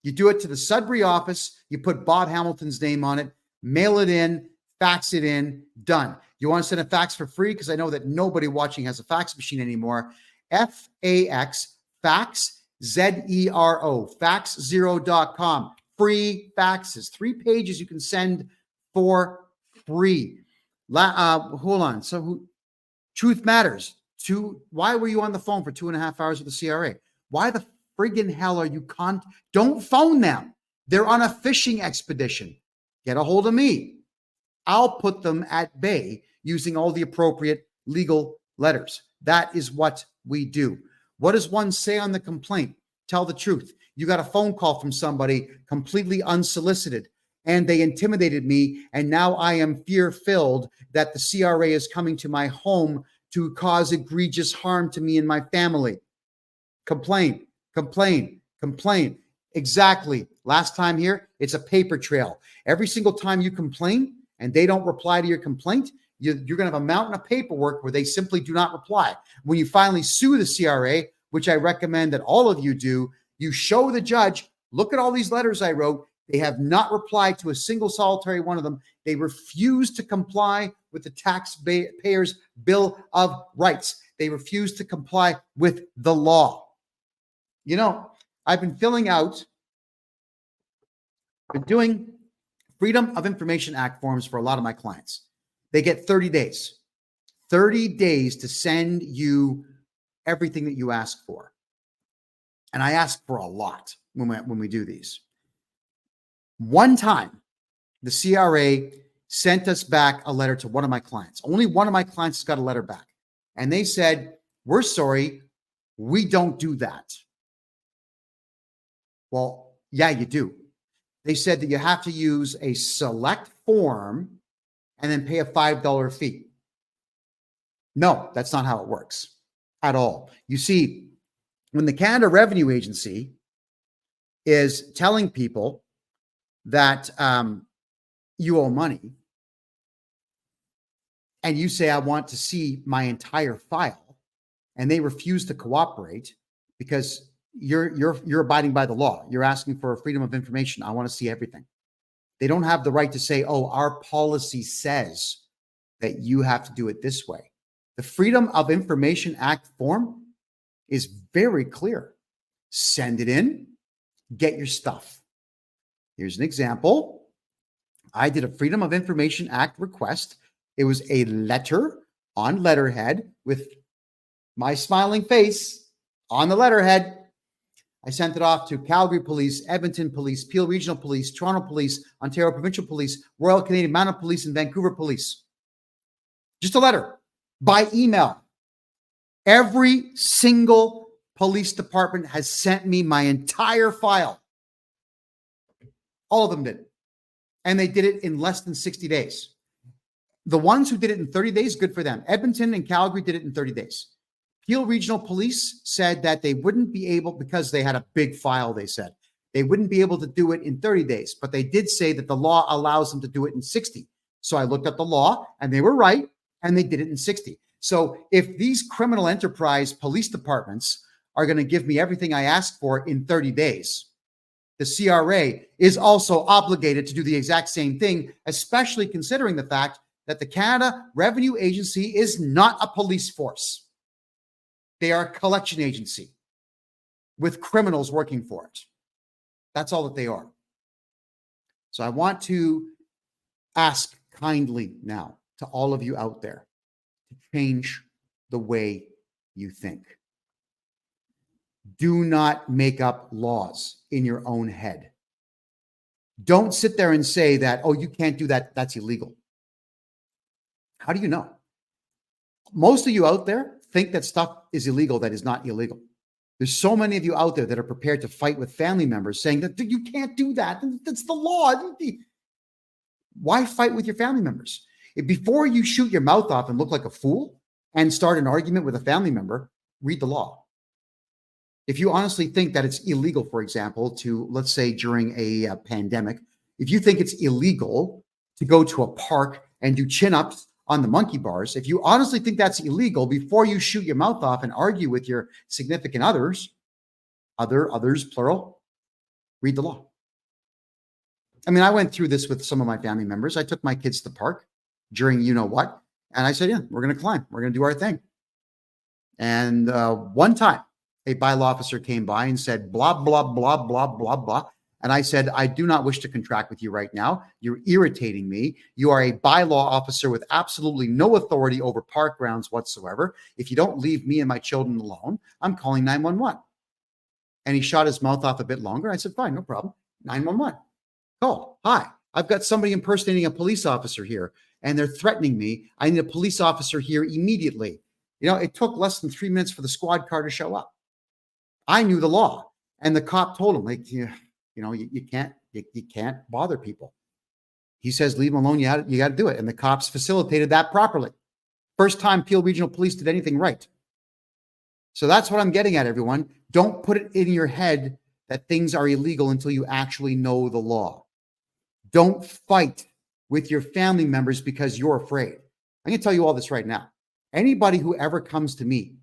[SPEAKER 1] You do it to the Sudbury office. You put Bob Hamilton's name on it, mail it in, fax it in, done. You want to send a fax for free? Because I know that nobody watching has a fax machine anymore. FAX, fax, ZERO, fax0.com. Free faxes. 3 pages you can send for free. Hold on. So Truth Matters. Why were you on the phone for 2.5 hours with the CRA? Why the friggin' hell are you don't phone them. They're on a fishing expedition. Get a hold of me. I'll put them at bay using all the appropriate legal letters. That is what we do. What does one say on the complaint? Tell the truth. You got a phone call from somebody completely unsolicited, and they intimidated me, and now I am fear-filled that the CRA is coming to my home to cause egregious harm to me and my family. Complain, complain, complain. Exactly. Last time here, it's a paper trail. Every single time you complain and they don't reply to your complaint, you're going to have a mountain of paperwork where they simply do not reply. When you finally sue the CRA, which I recommend that all of you do, you show the judge, look at all these letters I wrote. They have not replied to a single solitary one of them. They refuse to comply with the Taxpayers' Bill of Rights. They refuse to comply with the law. You know, I've been doing Freedom of Information Act forms for a lot of my clients. They get 30 days. 30 days to send you everything that you ask for. And I ask for a lot when we do these. One time, the CRA sent us back a letter to one of my clients. Only one of my clients got a letter back. And they said, we're sorry, we don't do that. Well, yeah, you do. They said that you have to use a select form and then pay a $5 fee. No, that's not how it works at all. You see, when the Canada Revenue Agency is telling people that you owe money and you say, I want to see my entire file, and they refuse to cooperate because you're abiding by the law. You're asking for freedom of information. I want to see everything. They don't have the right to say, oh, our policy says that you have to do it this way. The Freedom of Information Act form is very clear. Send it in, get your stuff. Here's an example. I did a Freedom of Information Act request. It was a letter on letterhead with my smiling face on the letterhead. I sent it off to Calgary Police, Edmonton Police, Peel Regional Police, Toronto Police, Ontario Provincial Police, Royal Canadian Mounted Police, and Vancouver Police. Just a letter by email. Every single police department has sent me my entire file. All of them did. And they did it in less than 60 days. The ones who did it in 30 days, good for them. Edmonton and Calgary did it in 30 days. Peel Regional Police said that they wouldn't be able, because they had a big file, they said, they wouldn't be able to do it in 30 days, but they did say that the law allows them to do it in 60. So I looked at the law and they were right, and they did it in 60. So if these criminal enterprise police departments are going to give me everything I asked for in 30 days, the CRA is also obligated to do the exact same thing, especially considering the fact that the Canada Revenue Agency is not a police force. They are a collection agency with criminals working for it. That's all that they are. So I want to ask kindly now to all of you out there to change the way you think. Do not make up laws in your own head. Don't sit there and say that, oh, you can't do that. That's illegal. How do you know? Most of you out there think that stuff is illegal that is not illegal. There's so many of you out there that are prepared to fight with family members saying that you can't do that. That's the law. Why fight with your family members? Before you shoot your mouth off and look like a fool and start an argument with a family member, read the law. If you honestly think that it's illegal, for example, to, let's say during a pandemic, if you think it's illegal to go to a park and do chin-ups on the monkey bars, if you honestly think that's illegal, before you shoot your mouth off and argue with your significant others, others, plural, read the law. I mean, I went through this with some of my family members. I took my kids to the park during you know what, and I said, yeah, we're going to climb. We're going to do our thing. And one time, a bylaw officer came by and said, blah, blah, blah, blah, blah, blah. And I said, I do not wish to contract with you right now. You're irritating me. You are a bylaw officer with absolutely no authority over park grounds whatsoever. If you don't leave me and my children alone, I'm calling 911. And he shot his mouth off a bit longer. I said, fine, no problem. 911. Call. Hi, I've got somebody impersonating a police officer here, and they're threatening me. I need a police officer here immediately. You know, it took less than 3 minutes for the squad car to show up. I knew the law, and the cop told him, like, you can't bother people. He says, leave them alone. You got to do it. And the cops facilitated that properly. First time Peel Regional Police did anything right. So that's what I'm getting at, everyone. Don't put it in your head that things are illegal until you actually know the law. Don't fight with your family members because you're afraid. I'm going to tell you all this right now. Anybody who ever comes to me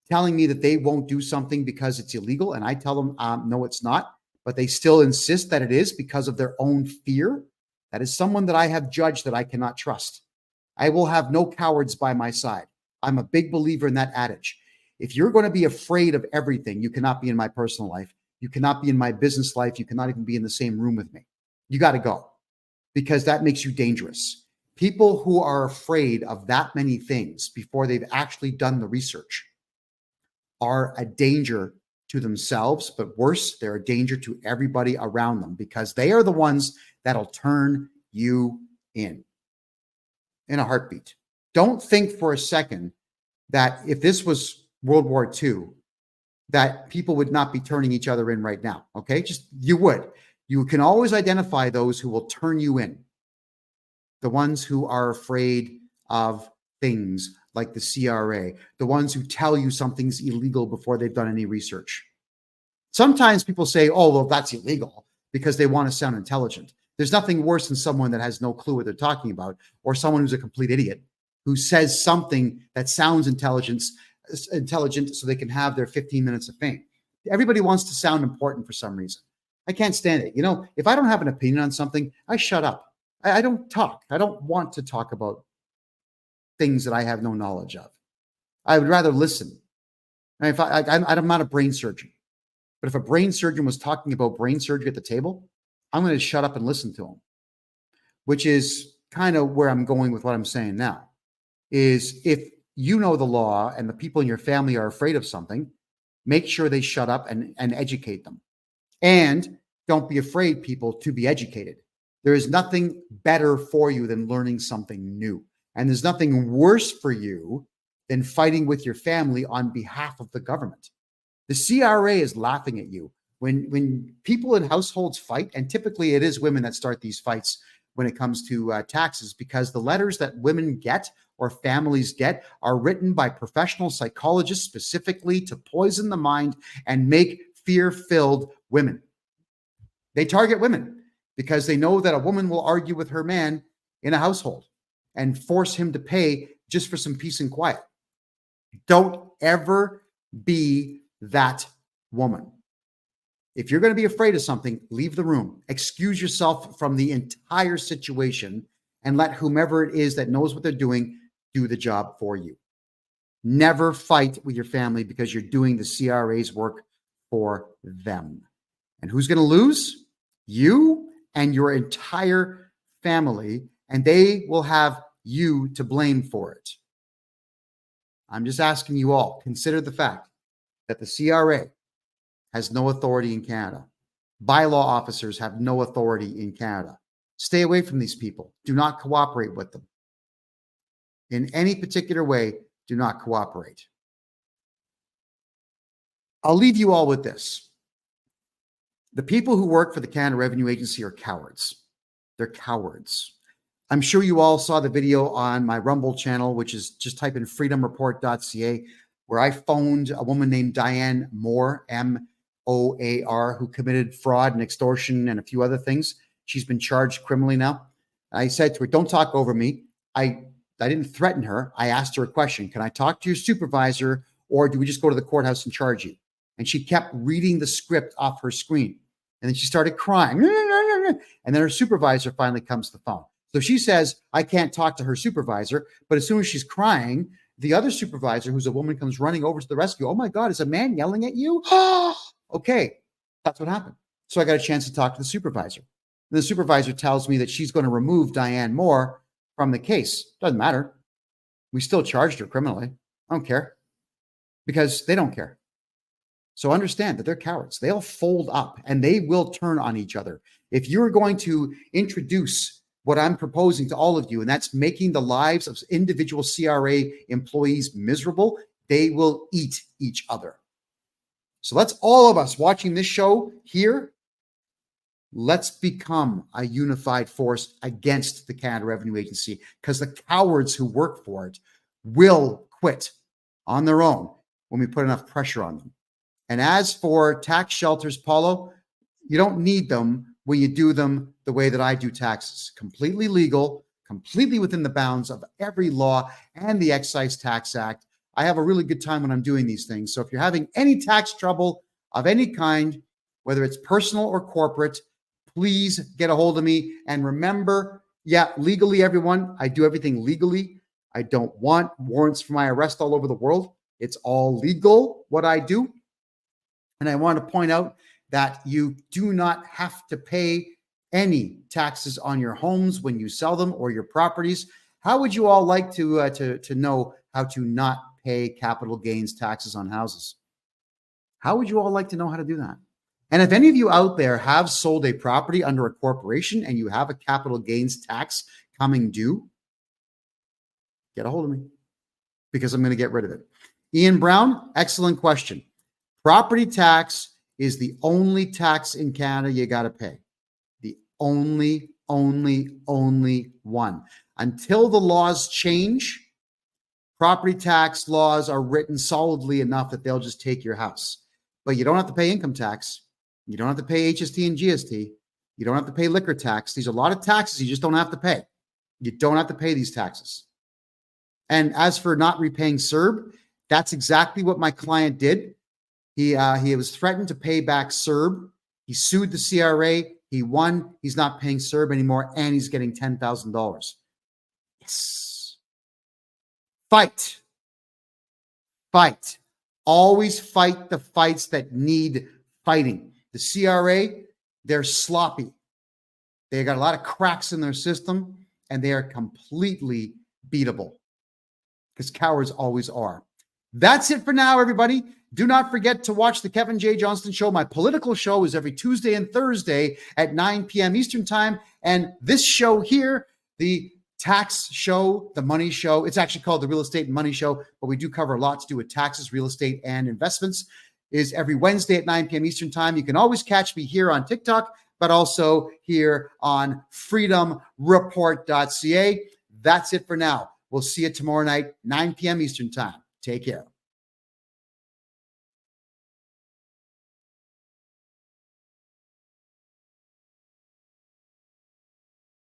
[SPEAKER 1] telling me that they won't do something because it's illegal, and I tell them, no, it's not, but they still insist that it is because of their own fear, that is someone that I have judged that I cannot trust. I will have no cowards by my side. I'm a big believer in that adage. If you're going to be afraid of everything, you cannot be in my personal life. You cannot be in my business life. You cannot even be in the same room with me. You got to go, because that makes you dangerous. People who are afraid of that many things before they've actually done the research are a danger to themselves, but worse, they're a danger to everybody around them because they are the ones that'll turn you in a heartbeat. Don't think for a second that if this was World War II, that people would not be turning each other in right now. Okay. Just you would. You can always identify those who will turn you in. The ones who are afraid of things like the CRA, the ones who tell you something's illegal before they've done any research. Sometimes people say, oh, well, that's illegal because they want to sound intelligent. There's nothing worse than someone that has no clue what they're talking about, or someone who's a complete idiot who says something that sounds intelligent so they can have their 15 minutes of fame. Everybody wants to sound important for some reason. I can't stand it. You know, if I don't have an opinion on something, I shut up. I don't talk. I don't want to talk about things that I have no knowledge of. I would rather listen. If I'm not a brain surgeon, but if a brain surgeon was talking about brain surgery at the table, I'm going to shut up and listen to him, which is kind of where I'm going with what I'm saying now, is if you know the law and the people in your family are afraid of something, make sure they shut up and educate them. And don't be afraid, people, to be educated. There is nothing better for you than learning something new. And there's nothing worse for you than fighting with your family on behalf of the government. The CRA is laughing at you. When people in households fight, and typically it is women that start these fights when it comes to taxes, because the letters that women get or families get are written by professional psychologists specifically to poison the mind and make fear-filled women. They target women because they know that a woman will argue with her man in a household and force him to pay just for some peace and quiet. Don't ever be that woman. If you're going to be afraid of something, leave the room. Excuse yourself from the entire situation and let whomever it is that knows what they're doing do the job for you. Never fight with your family because you're doing the CRA's work for them. And who's going to lose? You and your entire family, and they will have you to blame for it. I'm just asking you all, consider the fact that the CRA has no authority in Canada. Bylaw officers have no authority in Canada. Stay away from these people. Do not cooperate with them. In any particular way, do not cooperate. I'll leave you all with this. The people who work for the Canada Revenue Agency are cowards. They're cowards. I'm sure you all saw the video on my Rumble channel, which is just type in freedomreport.ca, where I phoned a woman named Diane Moore, M-O-A-R, who committed fraud and extortion and a few other things. She's been charged criminally now. I said to her, don't talk over me. I didn't threaten her. I asked her a question. Can I talk to your supervisor, or do we just go to the courthouse and charge you? And she kept reading the script off her screen. And then she started crying. And then her supervisor finally comes to the phone. So she says, I can't talk to her supervisor. But as soon as she's crying, the other supervisor, who's a woman, comes running over to the rescue. Oh my God, is a man yelling at you? Okay, that's what happened. So I got a chance to talk to the supervisor. And the supervisor tells me that she's going to remove Diane Moore from the case. Doesn't matter. We still charged her criminally. I don't care. Because they don't care. So understand that they're cowards. They'll fold up and they will turn on each other. If you're going to introduce what I'm proposing to all of you, and that's making the lives of individual CRA employees miserable, they will eat each other. So let's, all of us watching this show here, let's become a unified force against the Canada Revenue Agency, because the cowards who work for it will quit on their own when we put enough pressure on them. And as for tax shelters, Paulo, you don't need them when you do them the way that I do taxes. Completely legal, completely within the bounds of every law and the Excise Tax Act. I have a really good time when I'm doing these things. So if you're having any tax trouble of any kind, whether it's personal or corporate, please get a hold of me. And remember, yeah, legally, everyone, I do everything legally. I don't want warrants for my arrest all over the world. It's all legal, what I do. And I want to point out that you do not have to pay any taxes on your homes when you sell them or your properties. How would you all like to know how to not pay capital gains taxes on houses? How would you all like to know how to do that? And if any of you out there have sold a property under a corporation and you have a capital gains tax coming due, get a hold of me because I'm going to get rid of it. Ian Brown, excellent question. Property tax is the only tax in Canada you got to pay. The only one. Until the laws change, property tax laws are written solidly enough that they'll just take your house. But you don't have to pay income tax. You don't have to pay HST and GST. You don't have to pay liquor tax. These are a lot of taxes you just don't have to pay. You don't have to pay these taxes. And as for not repaying CERB, that's exactly what my client did. He was threatened to pay back CERB. He sued the CRA. He won. He's not paying CERB anymore, and he's getting $10,000. Yes. Fight. Fight. Always fight the fights that need fighting. The CRA, they're sloppy. They got a lot of cracks in their system, and they are completely beatable because cowards always are. That's it for now, everybody. Do not forget to watch the Kevin J. Johnston Show. My political show is every Tuesday and Thursday at 9 p.m. Eastern Time. And this show here, the tax show, the money show, it's actually called the Real Estate and Money Show, but we do cover a lot to do with taxes, real estate, and investments, is every Wednesday at 9 p.m. Eastern Time. You can always catch me here on TikTok, but also here on freedomreport.ca. That's it for now. We'll see you tomorrow night, 9 p.m. Eastern Time. Take care.